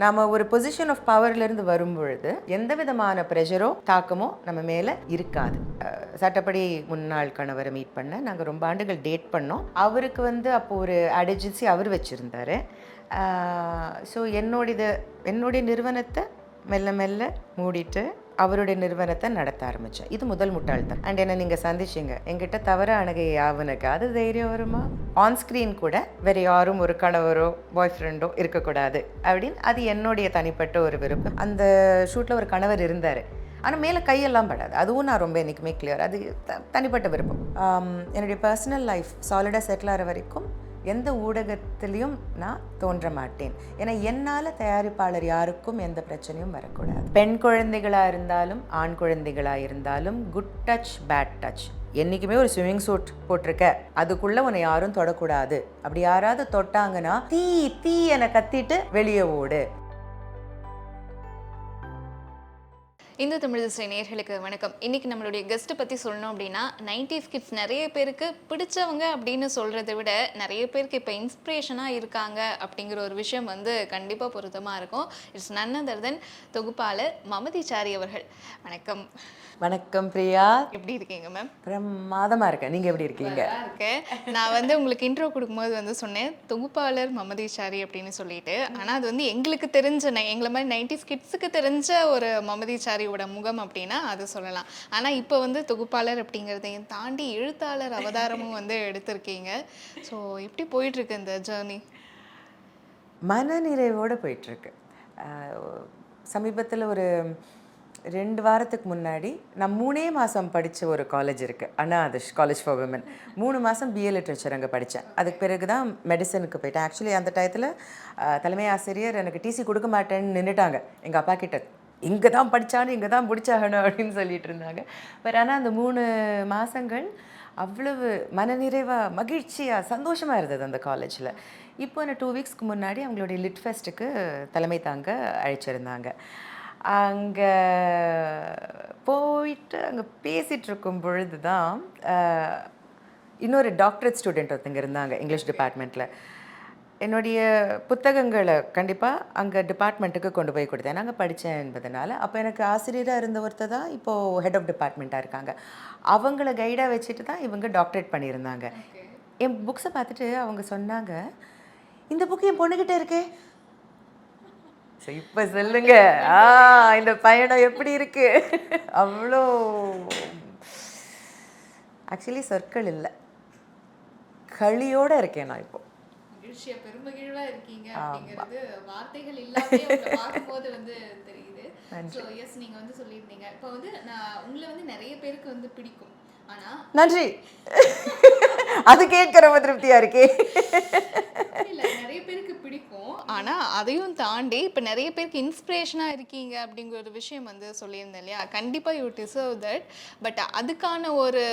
நாம் ஒரு position of பவர்லேருந்து வரும்பொழுது எந்த விதமான ப்ரெஷரோ தாக்கமோ நம்ம மேலே இருக்காது. சட்டப்படி முன்னாள் கணவரை மீட் பண்ண நாங்கள் ரொம்ப ஆண்டுகள் டேட் பண்ணோம். அவருக்கு அப்போ ஒரு ஆட் ஏஜென்சி அவர் வச்சுருந்தார். ஸோ என்னுடைய நிறுவனத்தை மெல்ல மெல்ல மூடிட்டு அவருடைய நிறுவனத்தை நடத்த ஆரம்பித்தேன். இது முதல் முட்டாள்தான். அண்ட் என்ன நீங்கள் சந்திச்சிங்க, என்கிட்ட தவற அணுகை யாவனுக்கு அது தைரியம் வருமா? ஆன்ஸ்க்ரீன் கூட வேறு யாரும் ஒரு கணவரோ பாய் ஃப்ரெண்டோ இருக்கக்கூடாது அப்படின்னு அது என்னுடைய தனிப்பட்ட ஒரு விருப்பம். அந்த ஷூட்டில் ஒரு கணவர் இருந்தார், ஆனால் மேலே கையெல்லாம் படாது. அதுவும் நான் ரொம்ப என்றைக்குமே கிளியர், அது தனிப்பட்ட விருப்பம். என்னுடைய பர்சனல் லைஃப் சாலிடாக செட்டில் ஆகிற வரைக்கும் எந்த ஊடகத்திலையும் நான் தோன்ற மாட்டேன். ஏன்னா என்னால் தயாரிப்பாளர் யாருக்கும் எந்த பிரச்சனையும் வரக்கூடாது. பெண் குழந்தைகளாக இருந்தாலும் ஆண் குழந்தைகளாக இருந்தாலும் குட் டச் பேட் டச். என்றைக்குமே ஒரு ஸ்விம்மிங் சூட் போட்டிருக்க, அதுக்குள்ளே உன்னை யாரும் தொடக்கூடாது. அப்படி யாராவது தொட்டாங்கன்னா தீ தீ என கத்திட்டு வெளியே ஓடு. இந்து தமிழ் திசை நேயர்களுக்கு வணக்கம். இன்னைக்கு நம்மளுடைய கெஸ்ட்டை பற்றி சொல்லணும் அப்படின்னா 90s கிட்ஸ் நிறைய பேருக்கு பிடிச்சவங்க அப்படின்னு சொல்கிறத விட நிறைய பேருக்கு இப்போ இன்ஸ்பிரேஷனாக இருக்காங்க அப்படிங்கிற ஒரு விஷயம் கண்டிப்பாக பொருத்தமாக இருக்கும். இட்ஸ் நன் அதர் தென் தொகுப்பாளர் மமதி சாரி அவர்கள். வணக்கம். வணக்கம் பிரியா, எப்படி இருக்கீங்க மேம்? பிரமாதமாக இருக்கேன், நீங்கள் எப்படி இருக்கீங்க? இருக்கேன். நான் உங்களுக்கு இன்ட்ரோ கொடுக்கும்போது சொன்னேன் தொகுப்பாளர் மமதி சாரி அப்படின்னு சொல்லிட்டு. ஆனால் அது எங்களுக்கு தெரிஞ்ச எங்களை மாதிரி 90s கிட்ஸுக்கு தெரிஞ்ச ஒரு மமதி சாரியோட முகம் அப்படின்னா அது சொல்லலாம். ஆனால் இப்போ தொகுப்பாளர் அப்படிங்கிறதையும் தாண்டி எழுத்தாளர் அவதாரமும் எடுத்திருக்கீங்க. ஸோ எப்படி போயிட்டுருக்கு இந்த ஜேர்னி? மனநிறைவோடு போயிட்டுருக்கு. சமீபத்தில் ஒரு 2 வாரத்துக்கு முன்னாடி நான் 3 மாதம் படித்த ஒரு காலேஜ் இருக்குது, அண்ணா ஆதர்ஷ் காலேஜ் ஃபார் விமன். 3 மாதம் பிஏ லிட்ரேச்சர் அங்கே படித்தேன். அதுக்கு பிறகு தான் மெடிசனுக்கு போயிட்டேன். ஆக்சுவலி அந்த டயத்தில் தலைமை ஆசிரியர் எனக்கு டிசி கொடுக்க மாட்டேன்னு நின்றுட்டாங்க எங்கள் அப்பா கிட்ட. இங்கே தான் படித்தான்னு இங்கே தான் முடிச்சாகணும் அப்படின்னு சொல்லிட்டு இருந்தாங்க. பட் ஆனால் அந்த 3 மாதங்கள் அவ்வளவு மனநிறைவாக மகிழ்ச்சியாக சந்தோஷமாக இருந்தது அந்த காலேஜில். இப்போ நான் 2 வீக்ஸ்க்கு முன்னாடி அவங்களுடைய லிட் ஃபெஸ்ட்டுக்கு தலைமை தாங்க அழைச்சிருந்தாங்க. அங்கே போயிட்டு அங்கே பேசிகிட்ருக்கும் பொழுது தான் இன்னொரு டாக்டரேட் ஸ்டூடெண்ட் ஒருத்தங்க இருந்தாங்க இங்கிலீஷ் டிபார்ட்மெண்ட்டில். என்னுடைய புத்தகங்களை கண்டிப்பாக அங்கே டிபார்ட்மெண்ட்டுக்கு கொண்டு போய் கொடுத்தேன், நாங்கள் படித்தேன் என்பதனால. அப்போ எனக்கு ஆசிரியராக இருந்த ஒருத்தர் தான் இப்போது ஹெட் ஆஃப் டிபார்ட்மெண்ட்டாக இருக்காங்க. அவங்கள கைடாக வச்சுட்டு தான் இவங்க டாக்டரேட் பண்ணியிருந்தாங்க. என் புக்ஸை பார்த்துட்டு அவங்க சொன்னாங்க, இந்த புக்கு என் பொண்ணுக்கிட்ட இருக்கே. ஸோ இப்போ சொல்லுங்க, இந்த பயணம் எப்படி இருக்கு? அவ்வளோ ஆக்சுவலி சொற்கள் இல்லை, களியோடு இருக்கேன் நான் இப்போ. பெருமகிழ்வா இருக்கீங்க அப்படிங்கிறது வார்த்தைகள் இல்லாம பார்க்கும்போது தெரியுது. ஸோ எஸ், நீங்க சொல்லியிருந்தீங்க இப்போ நான் உங்களை நிறைய பேருக்கு பிடிக்கும். ஆனா நன்றி, அது கேட்க ரொம்ப திருப்தியா இருக்கே. இல்லை, நிறைய பேருக்கு பிடிக்கும், ஆனால் அதையும் தாண்டி இப்போ நிறைய பேருக்கு இன்ஸ்பிரேஷனாக இருக்கீங்க அப்படிங்கிற ஒரு விஷயம் சொல்லியிருந்தேன் இல்லையா? கண்டிப்பாக யூ டிசர்வ் தட். பட் அதுக்கான ஒரு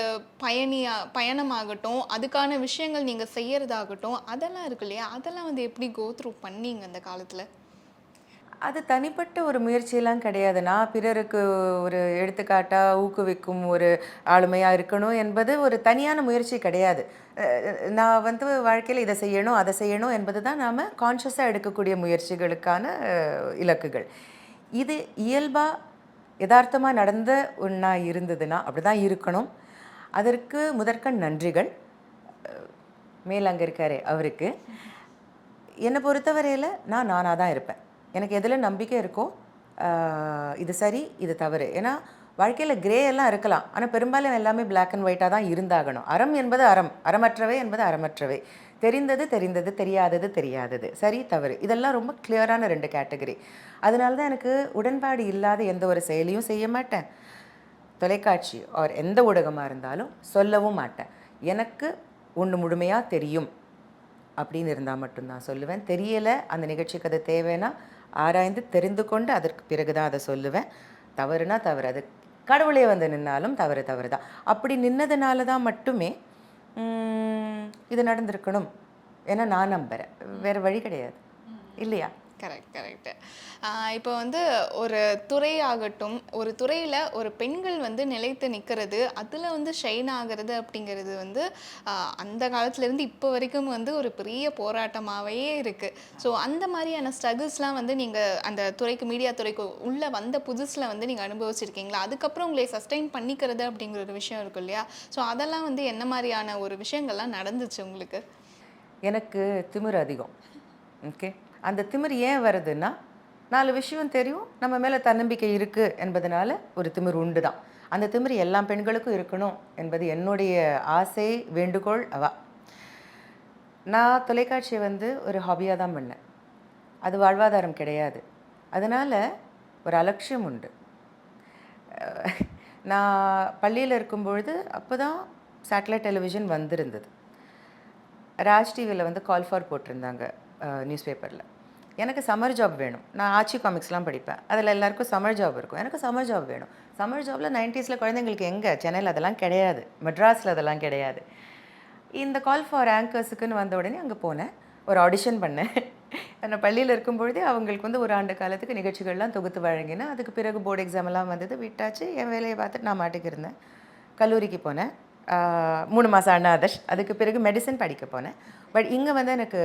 பயணமாகட்டும், அதுக்கான விஷயங்கள் நீங்கள் செய்யறதாகட்டும், அதெல்லாம் இருக்கு இல்லையா? அதெல்லாம் எப்படி கோ த்ரூ பண்ணீங்க அந்த காலத்தில்? அது தனிப்பட்ட ஒரு முயற்சியெல்லாம் கிடையாது. நான் பிறருக்கு ஒரு எடுத்துக்காட்டாக ஊக்குவிக்கும் ஒரு ஆளுமையாக இருக்கணும் என்பது ஒரு தனியான முயற்சி கிடையாது. நான் வாழ்க்கையில் இதை செய்யணும் அதை செய்யணும் என்பது தான் நாம் கான்ஷியஸாக எடுக்கக்கூடிய முயற்சிகளுக்கான இலக்குகள். இது இயல்பாக யதார்த்தமாக நடந்த ஒன்றா இருந்ததுன்னா அப்படி தான் இருக்கணும். அதற்கு முதற்கண் நன்றிகள். மேல் அங்கே இருக்காரே அவருக்கு. என்னை பொறுத்தவரையில் நான் நானாக தான் இருப்பேன். எனக்கு எதில் நம்பிக்கை இருக்கோ, இது சரி இது தவறு. ஏன்னா வாழ்க்கையில் கிரே எல்லாம் இருக்கலாம், ஆனால் பெரும்பாலும் எல்லாமே பிளாக் அண்ட் ஒயிட்டாக தான் இருந்தாகணும். அறம் என்பது அறம், அறமற்றவை என்பது அறமற்றவை, தெரிந்தது தெரிந்தது, தெரியாதது தெரியாதது, சரி தவறு, இதெல்லாம் ரொம்ப கிளியரான 2 கேட்டகரி. அதனால தான் எனக்கு உடன்பாடு இல்லாத எந்த ஒரு செயலையும் செய்ய மாட்டேன். தொலைக்காட்சி ஒரு எந்த ஊடகமாக இருந்தாலும் சொல்லவும் மாட்டேன். எனக்கு ஒன்று முழுமையாக தெரியும் அப்படின்னு இருந்தால் மட்டும்தான் சொல்லுவேன். தெரியலை, அந்த நிகழ்ச்சிக்கு அது தேவைன்னா ஆராய்ந்து தெரிந்து கொண்டு அதற்கு பிறகு தான் அதை சொல்லுவேன். தவறுனா தவறு, அது கடவுளே நின்னாலும் தவறு தவறு தான். அப்படி நின்னதுனால தான் மட்டுமே இது நடந்திருக்கணும் ஏன்னா நான் நம்புகிறேன், வேறு வழி கிடையாது இல்லையா? Correct correct. இப்போ வந்து ஒரு துறையாகட்டும், ஒரு துறையில் ஒரு பெண்கள் வந்து நிலைத்து நிற்கிறது, அதில் வந்து ஷைன் ஆகிறது அப்படிங்கிறது வந்து அந்த காலத்துலேருந்து இப்போ வரைக்கும் வந்து ஒரு பெரிய போராட்டமாகவே இருக்குது. ஸோ அந்த மாதிரியான ஸ்ட்ரகிள்ஸ்லாம் வந்து நீங்கள் அந்த துறைக்கு, மீடியா துறைக்கு உள்ளே வந்த புதுசில் வந்து நீங்கள் அனுபவிச்சிருக்கீங்களா? அதுக்கப்புறம் உங்களை சஸ்டெயின் பண்ணிக்கிறது அப்படிங்கிற ஒரு விஷயம் இருக்கும் இல்லையா? ஸோ அதெல்லாம் வந்து என்ன மாதிரியான ஒரு விஷயங்கள்லாம் நடந்துச்சு உங்களுக்கு? எனக்கு திமிரு அதிகம். ஓகே. அந்த திமிரு ஏன் வருதுன்னா, 4 விஷயம் தெரியும், நம்ம மேலே தன்னம்பிக்கை இருக்குது என்பதனால ஒரு திமிரு உண்டு தான். அந்த திமிரு எல்லா பெண்களுக்கும் இருக்கணும் என்பது என்னுடைய ஆசை, வேண்டுகோள் அவா. நான் தொலைக்காட்சியை வந்து ஒரு ஹாபியாக தான் பண்ணேன். அது வாழ்வாதாரம் கிடையாது. அதனால் ஒரு அலட்சியம் உண்டு. நான் பள்ளியில் இருக்கும்பொழுது அப்போ தான் சேட்டலைட் டெலிவிஷன் வந்திருந்தது. ராஜ் டிவியில் வந்து கால் ஃபார் போட்டிருந்தாங்க நியூஸ் பேப்பரில். எனக்கு சம்மர் ஜாப் வேணும். நான் ஆச்சி காமிக்ஸ்லாம் படிப்பேன். அதில் எல்லாருக்கும் சம்மர் ஜாப் இருக்கும். எனக்கு சம்மர் ஜாப் வேணும். சம்மர் ஜாபில் 90ஸ்ல குழந்தைங்களுக்கு எங்கே? சென்னையில் அதெல்லாம் கிடையாது, மெட்ராஸில் அதெல்லாம் கிடையாது. இந்த கால் ஃபார் ஆங்கர்ஸுக்குன்னு வந்த உடனே அங்கே போனேன், ஒரு ஆடிஷன் பண்ணேன். நான் பள்ளியில் இருக்கும்பொழுதே அவங்களுக்கு வந்து ஒரு ஆண்டு காலத்துக்கு நிகழ்ச்சிகள்லாம் தொகுத்து வழங்கினேன். அதுக்கு பிறகு போர்டு எக்ஸாம் எல்லாம் வந்தது, விட்டாச்சு. என் வேலையை பார்த்துட்டு நான் மாட்டுக்கு இருந்தேன். கல்லூரிக்கு போனேன், 3 மாதம் அண்ணா ஆதர்ஷ். அதுக்கு பிறகு மெடிசன் படிக்க போனேன். பட் இங்கே வந்து எனக்கு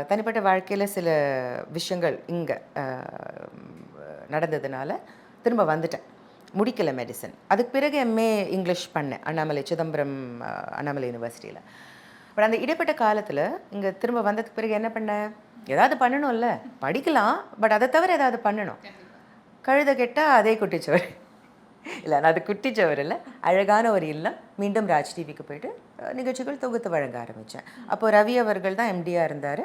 தனிப்பட்ட வாழ்க்கையில் சில விஷயங்கள் இங்கே நடந்ததுனால திரும்ப வந்துட்டேன், முடிக்கலை மெடிசன். அதுக்கு பிறகு எம்ஏ இங்கிலீஷ் பண்ணேன் அண்ணாமலை, சிதம்பரம் அண்ணாமலை யூனிவர்சிட்டியில். பட் அந்த இடைப்பட்ட காலத்தில் இங்கே திரும்ப வந்ததுக்கு பிறகு என்ன பண்ணேன்? ஏதாவது பண்ணணும்ல, படிக்கலாம், பட் அதை தவிர ஏதாவது பண்ணணும். கழுத கெட்டால் அதே குட்டிச்சவர் இல்லை, நான் அது குட்டிச்சவர் இல்லை, அழகான ஒரு இல்லம். மீண்டும் ராஜ் டிவிக்கு போயிட்டு நிகழ்ச்சிகள் தொகுத்து வழங்க ஆரம்பித்தேன். அப்போது ரவி அவர்கள் தான் எம்டியாக இருந்தார்.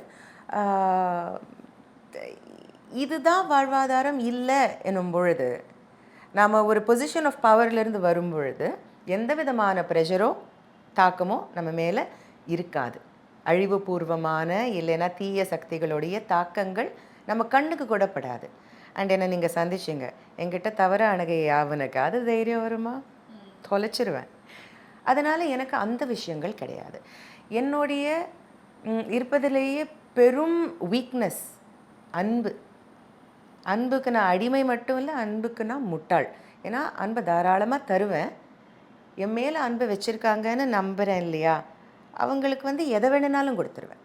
இதுதான் வாழ்வாதாரம் இல்லை எனும் பொழுது, நாம் ஒரு பொசிஷன் ஆஃப் பவர்லேருந்து வரும் பொழுது எந்த விதமான ப்ரெஷரோ தாக்கமோ நம்ம மேலே இருக்காது. அழிவுபூர்வமான இல்லைன்னா தீய சக்திகளுடைய தாக்கங்கள் நம்ம கண்ணுக்கு கூட படாது. அண்ட் என்ன நீங்கள் சந்திச்சிங்க, என்கிட்ட தவற அணுகை யாவனுக்கு அது தைரியம் வருமா? தொலைச்சிருவேன். அதனால் எனக்கு அந்த விஷயங்கள் கிடையாது. என்னுடைய இருப்பதிலேயே பெரும் வீக்னஸ் அன்பு. அன்புக்கு நான் அடிமை மட்டும் இல்லை, அன்புக்கு நான் முட்டாள். ஏன்னா அன்பை தாராளமாக தருவேன். என் மேலே அன்பை வச்சுருக்காங்கன்னு நம்புகிறேன் இல்லையா, அவங்களுக்கு வந்து எதை வேணுனாலும் கொடுத்துருவேன்.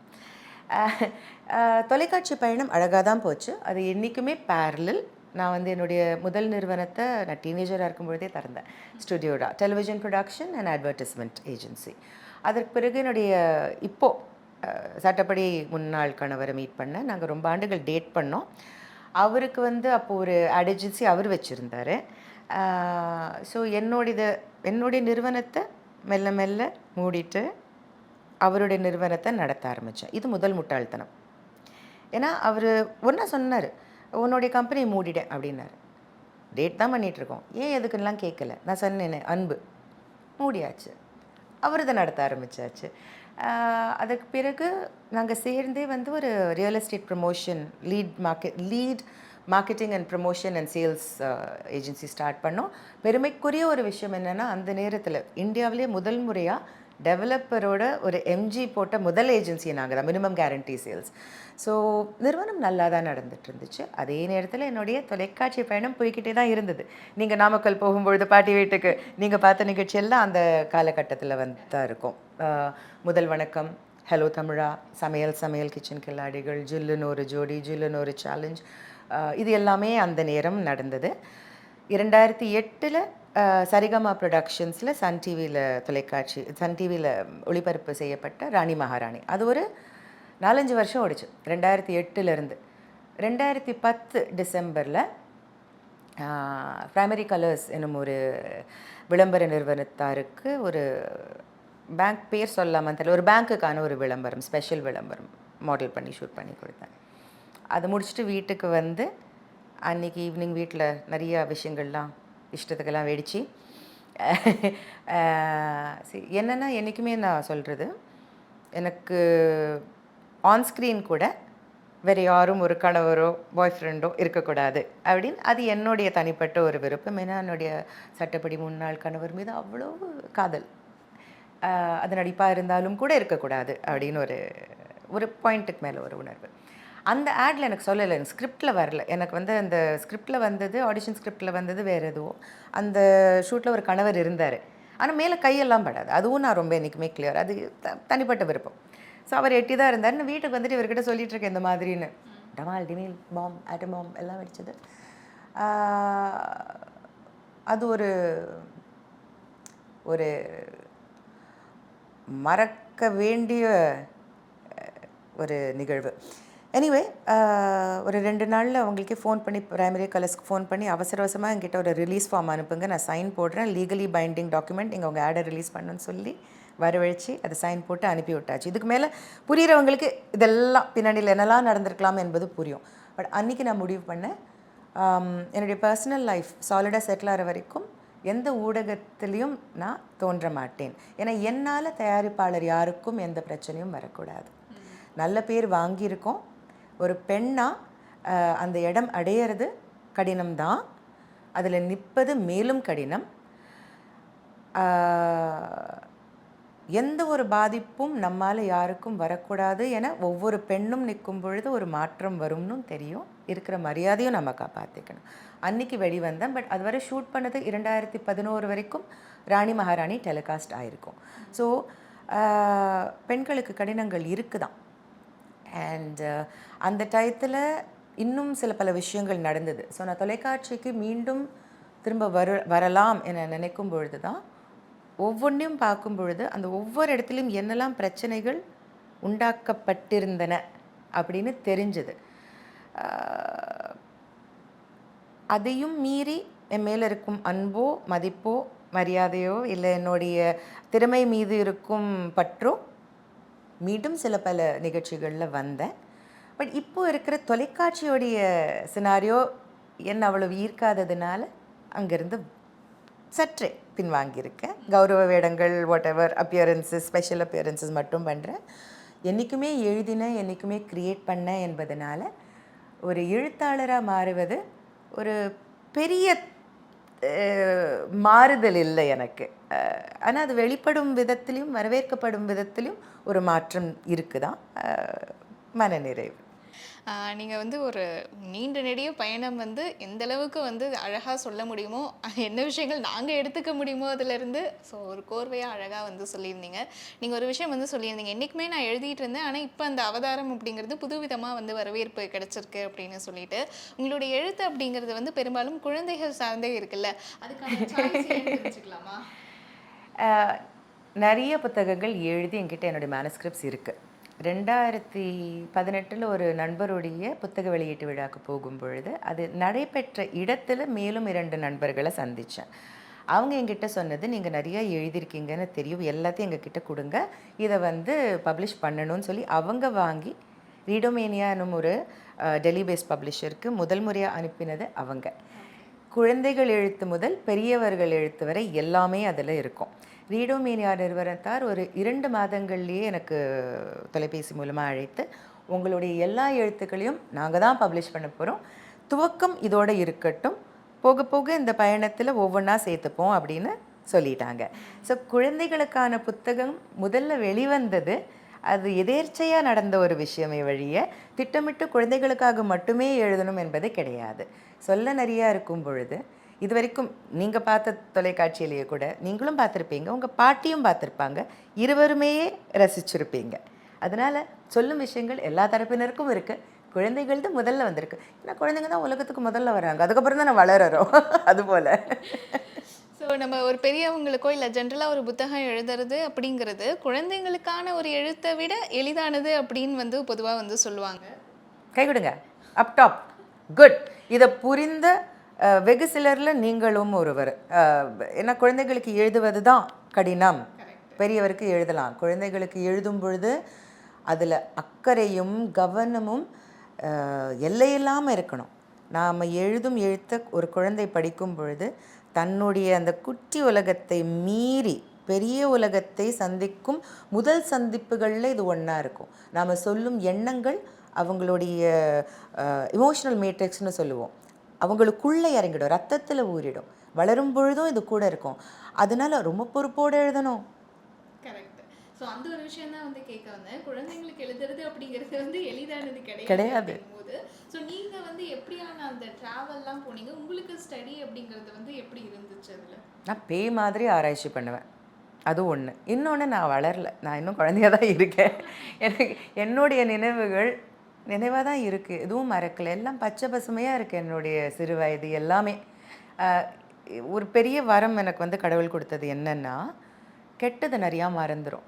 தொலைக்காட்சி பயணம் அழகாக தான் போச்சு. அது என்றைக்குமே பேரலல். நான் வந்து என்னுடைய முதல் நிறுவனத்தை நான் டீனேஜராக இருக்கும்பொழுதே திறந்தேன், ஸ்டுடியோடா, television production and advertisement agency. அதற்கு பிறகு என்னுடைய இப்போது சட்டப்படி முன்னாள் கணவரை மீட் பண்ணேன். நாங்கள் ரொம்ப ஆண்டுகள் டேட் பண்ணோம். அவருக்கு வந்து அப்போது ஒரு ஆட் ஏஜென்சி அவர் வச்சுருந்தார். ஸோ என்னுடைய நிறுவனத்தை மெல்ல மெல்ல மூடிட்டு அவருடைய நிறுவனத்தை நடத்த ஆரம்பித்தேன். இது முதல் முட்டாள்தனம். ஏன்னா அவர் ஒன்றா சொன்னார், உன்னுடைய கம்பெனியை மூடிட்டேன் அப்படின்னாரு. டேட் தான் பண்ணிகிட்ருக்கோம், ஏன் எதுக்குன்னெலாம் கேட்கல. நான் சொன்னேன் அன்பு, மூடியாச்சு. அவர் இதை நடத்த ஆரம்பித்தாச்சு. அதுக்கு பிறகு நாங்கள் சேர்ந்தே வந்து ஒரு real estate promotion lead marketing and promotion and sales agency start பண்ணோம். பெருமைக்குரிய ஒரு விஷயம் என்னென்னா, அந்த நேரத்தில் இந்தியாவிலே முதல் முறையாக டெவலப்பரோட ஒரு எம்ஜி போட்ட முதல் ஏஜென்சி நாங்கள் தான், மினிமம் கேரண்டி சேல்ஸ். ஸோ நிறுவனம் நல்லா தான் நடந்துட்டு இருந்துச்சு. அதே நேரத்தில் என்னுடைய தொலைக்காட்சி பயணம் போய்கிட்டே தான் இருந்தது. நீங்கள் நாமக்கல் போகும்பொழுது பாட்டி வீட்டுக்கு நீங்கள் பார்த்த நிகழ்ச்சியெல்லாம் அந்த காலகட்டத்தில் வந்து தான் இருக்கும். முதல் வணக்கம், ஹலோ தமிழா, சமையல் கிச்சன் கில்லாடிகள், ஜில்லுன்னு ஒரு ஜோடி, ஜில்லுன்னு ஒரு சேலஞ்ச், இது எல்லாமே அந்த நேரம் நடந்தது. 2008 சரிகமா ப்ரொடக்ஷன்ஸில் சன் டிவியில் ஒளிபரப்பு செய்யப்பட்ட ராணி மகாராணி, அது ஒரு 4-5 வருஷம் ஓடிச்சு. 2008 2010 டிசம்பரில் பிரைமரி கலர்ஸ் என்னும் ஒரு விளம்பர நிறுவனத்தாருக்கு ஒரு பேங்க் பேர் சொல்லாமல் தெரியல, ஒரு பேங்க்குக்கான ஒரு விளம்பரம், ஸ்பெஷல் விளம்பரம் மாடல் பண்ணி ஷூட் பண்ணி கொடுத்தேன். அதை முடிச்சுட்டு வீட்டுக்கு வந்து அன்றைக்கி ஈவினிங் வீட்டில் நிறையா விஷயங்கள்லாம் இஷ்டத்துக்கெல்லாம் வெடிச்சு என்னென்னா, என்றைக்குமே நான் சொல்கிறது, எனக்கு ஆன்ஸ்க்ரீன் கூட வேறு யாரும் ஒரு கணவரோ பாய் ஃப்ரெண்டோ இருக்கக்கூடாது அப்படின்னு, அது என்னுடைய தனிப்பட்ட ஒரு விருப்பம். ஏன்னா என்னுடைய சட்டப்படி முன்னாள் கணவர் மீது அவ்வளோ காதல், அது நடிப்பாக இருந்தாலும் கூட இருக்கக்கூடாது அப்படின்னு ஒரு பாயிண்ட்டுக்கு மேலே ஒரு உணர்வு. அந்த ஆடில் எனக்கு சொல்லலை, எனக்கு ஸ்கிரிப்டில் வரல. எனக்கு வந்து அந்த ஸ்கிரிப்டில் வந்தது, ஆடிஷன் ஸ்கிரிப்டில் வந்தது வேறு எதுவும். அந்த ஷூட்டில் ஒரு கணவர் இருந்தார், ஆனால் மேலே கையெல்லாம் படாது. அதுவும் நான் ரொம்ப என்றைக்குமே கிளியர், அது தனிப்பட்ட விருப்பம். ஸோ அவர் எட்டி தான் இருந்தார். நான் வீட்டுக்கு வந்துட்டு இவர்கிட்ட சொல்லிட்டு இருக்கேன் இந்த மாதிரின்னு. டமால் டிமில் பாம் ஆட்டம் பாம் எல்லாம் வெடிச்சது. அது ஒரு ஒரு மறக்க வேண்டிய ஒரு நிகழ்வு. எனிவே ஒரு 2 நாளில் அவங்களுக்கே ஃபோன் பண்ணி, பிரைமரி கலர்ஸ்க்கு ஃபோன் பண்ணி அவசர அவசரமாக என்கிட்ட ஒரு ரிலீஸ் ஃபார்ம் அனுப்புங்க, நான் சைன் போடுறேன், லீகலி பைண்டிங் டாக்குமெண்ட், நீங்கள் உங்கள் ஆடை ரிலீஸ் பண்ணணும்னு சொல்லி வரவழைச்சி அதை சைன் போட்டு அனுப்பி விட்டாச்சு. இதுக்கு மேலே புரிகிறவங்களுக்கு இதெல்லாம் பின்னணியில் என்னெல்லாம் நடந்திருக்கலாம் என்பது புரியும். பட் அன்றைக்கி நான் முடிவு பண்ணேன், என்னுடைய பர்சனல் லைஃப் சாலிடாக செட்டில் ஆகிற வரைக்கும் எந்த ஊடகத்திலையும் நான் தோன்ற மாட்டேன். ஏன்னா என்னால் தயாரிப்பாளர் யாருக்கும் எந்த பிரச்சனையும் வரக்கூடாது. நல்ல பேர் வாங்கியிருக்கோம். ஒரு பெண்ணாக அந்த இடம் அடையிறது கடினம்தான், அதில் நிற்பது மேலும் கடினம். எந்த ஒரு பாதிப்பும் நம்மால் யாருக்கும் வரக்கூடாது என ஒவ்வொரு பெண்ணும் நிற்கும் பொழுது ஒரு மாற்றம் வரும்னு தெரியும். இருக்கிற மரியாதையும் நம்ம காப்பாற்றிக்கணும். அன்றைக்கி வெளிவந்தேன். பட் அது வரை ஷூட் பண்ணது 2011 வரைக்கும் ராணி மகாராணி டெலிகாஸ்ட் ஆகிருக்கும். ஸோ பெண்களுக்கு கடினங்கள் இருக்குதான். அண்ட் அந்த டயத்தில் இன்னும் சில பல விஷயங்கள் நடந்தது. ஸோ நான் தொலைக்காட்சிக்கு மீண்டும் திரும்ப வரலாம் என நினைக்கும் பொழுது தான் ஒவ்வொன்றையும் பார்க்கும் பொழுது அந்த ஒவ்வொரு இடத்துலையும் என்னெல்லாம் பிரச்சனைகள் உண்டாக்கப்பட்டிருந்தன அப்படின்னு தெரிஞ்சது. அதையும் மீறி என் மேலே இருக்கும் அன்போ மதிப்போ மரியாதையோ இல்லை என்னுடைய திறமை மீது இருக்கும் பற்றோ மீண்டும் சில பல நிகழ்ச்சிகளில் வந்தேன். பட் இப்போது இருக்கிற தொலைக்காட்சியோடைய சினாரியோ என்ன அவ்வளவு ஈர்க்காததுனால அங்கேருந்து சற்றே பின்வாங்கியிருக்கேன். கௌரவ வேடங்கள், வாட் எவர் அப்பியரன்ஸஸ், ஸ்பெஷல் அப்பியரன்ஸஸ் மட்டும் பண்ணுறேன். என்றைக்குமே எழுதினேன், என்றைக்குமே க்ரியேட் பண்ணேன் என்பதனால ஒரு எழுத்தாளராக மாறுவது ஒரு பெரிய மாறுதல் இல்லை எனக்கு. ஆனால் அது வெளிப்படும் விதத்திலையும் வரவேற்கப்படும் விதத்திலையும் ஒரு மாற்றம் இருக்குதான். மனநிறைவு. நீங்கள் வந்து ஒரு நீண்ட நெடிய பயணம் வந்து எந்த அளவுக்கு வந்து அழகாக சொல்ல முடியுமோ, என்ன விஷயங்கள் நாங்கள் எடுத்துக்க முடியுமோ அதிலேருந்து, ஸோ ஒரு கோர்வையாக அழகாக வந்து சொல்லியிருந்தீங்க. நீங்கள் ஒரு விஷயம் வந்து சொல்லியிருந்தீங்க, என்றைக்குமே நான் எழுதிட்டு இருந்தேன், ஆனால் இப்போ அந்த அவதாரம் அப்படிங்கிறது புதுவிதமாக வந்து வரவேற்பு கிடச்சிருக்கு அப்படின்னு சொல்லிட்டு. உங்களுடைய எழுத்து அப்படிங்கிறது வந்து பெரும்பாலும் குழந்தைகள் சார்ந்தே இருக்குல்ல, அதுக்கான தெரிஞ்சுக்கலாமா? நிறைய புத்தகங்கள் எழுதி என்கிட்ட என்னுடைய மேனுஸ்கிரிப்ட்ஸ் இருக்குது. 2018 ஒரு நண்பருடைய புத்தக வெளியீட்டு விழாவுக்கு போகும் பொழுது அது நடைபெற்ற இடத்துல மேலும் 2 நண்பர்களை சந்தித்தேன். அவங்க என்கிட்ட சொன்னது, நீங்கள் நிறைய எழுதியிருக்கீங்கன்னு தெரியும், எல்லாத்தையும் எங்ககிட்ட கொடுங்க, இதை வந்து பப்ளிஷ் பண்ணணும்னு சொல்லி அவங்க வாங்கி ரீடோமேனியா என்னும் ஒரு டெல்லி பேஸ்ட் பப்ளிஷருக்கு முதல் முறையாக அனுப்பினது அவங்க. குழந்தைகள் எழுத்து முதல் பெரியவர்கள் எழுத்து வரை எல்லாமே அதில் இருக்கும். ரீடோமேனியா நிறுவனத்தார் ஒரு 2 மாதங்கள்லேயே எனக்கு தொலைபேசி மூலமாக அழைத்து, உங்களுடைய எல்லா எழுத்துக்களையும் நாங்கள் தான் பப்ளிஷ் பண்ண போகிறோம், துவக்கம் இதோடு இருக்கட்டும், போக போக இந்த பயணத்தில் ஒவ்வொன்றா சேர்த்துப்போம் அப்படின்னு சொல்லிட்டாங்க. ஸோ குழந்தைகளுக்கான புத்தகம் முதல்ல வெளிவந்தது அது எதேர்ச்சையாக நடந்த ஒரு விஷயமே வழிய திட்டமிட்டு குழந்தைகளுக்காக மட்டுமே எழுதணும் என்பது கிடையாது. சொல்ல நிறையா இருக்கும் பொழுது, இது வரைக்கும் நீங்கள் பார்த்த தொலைக்காட்சியிலேயே கூட நீங்களும் பார்த்துருப்பீங்க, உங்கள் பாட்டியும் பார்த்துருப்பாங்க, இருவருமே ரசிச்சிருப்பீங்க. அதனால் சொல்லும் விஷயங்கள் எல்லா தரப்பினருக்கும் இருக்குது. குழந்தைகள் தான் முதல்ல வந்திருக்கு. ஏன்னா குழந்தைங்க தான் உலகத்துக்கு முதல்ல வராங்க, அதுக்கப்புறம் தான் நான் வளர்கிறோம். அதுபோல் ஸோ நம்ம ஒரு பெரியவங்களுக்கோ இல்லை ஜென்ரலாக ஒரு புத்தகம் எழுதுறது அப்படிங்கிறது குழந்தைங்களுக்கான ஒரு எழுத்தை விட எளிதானது அப்படின்னு வந்து பொதுவாக வந்து சொல்லுவாங்க. கை கொடுங்க, அப் டாப், குட். இதை புரிந்த வெகு சிலரில் நீங்களும் ஒருவர். ஏன்னா குழந்தைகளுக்கு எழுதுவது தான் கடினம், பெரியவருக்கு எழுதலாம். குழந்தைகளுக்கு எழுதும் பொழுது அதில் அக்கறையும் கவனமும் எல்லையில்லாமல் இருக்கணும். நாம் எழுதும் எழுத்த ஒரு குழந்தை படிக்கும் பொழுது தன்னுடைய அந்த குட்டி உலகத்தை மீறி பெரிய உலகத்தை சந்திக்கும் முதல் சந்திப்புகளில் இது ஒன்றா இருக்கும். நாம் சொல்லும் எண்ணங்கள் அவங்களுடைய இமோஷனல் மேட்ரிக்ஸ்னு சொல்லுவோம், அவங்களுக்குள்ளே இறங்கிடும், ரத்தத்தில் ஊறிடும். வளரும் பொழுதும் இது கூட இருக்கும். அதனால ரொம்ப பொறுப்போடு எழுதணும். கரெக்ட். ஸோ அந்த ஒரு விஷயம் தான் வந்து கேட்க வந்தேன். குழந்தைங்களுக்கு எழுதுறது அப்படிங்கிறது வந்து எளிதானது கிடையாது கிடையாது. அப்படிங்கும்போது, ஸோ நீங்க வந்து எப்படியான அந்த ட்ராவல்லாம் போனீங்க? உங்களுக்கு ஸ்டடி அப்படிங்கிறது வந்து எப்படி இருந்துச்சு அதுல? நான் பேய் மாதிரி ஆராய்ச்சி பண்ணுவேன். அது ஒண்ணு. இன்னொன்னு நான் வளரல. நான் இன்னும் குழந்தையா தான் இருக்கேன். எனக்கு என்னுடைய நினைவுகள் நினைவா தான் இருக்கு. எதுவும் மறக்கல. எல்லாம் பச்சை பசுமையா இருக்கு என்னுடைய சிறு வயது எல்லாமே. அ ஒரு பெரிய வரம் எனக்கு வந்து கடவுள் குடுத்தது என்னன்னா, கெட்டது நெறையா மறந்துரும்.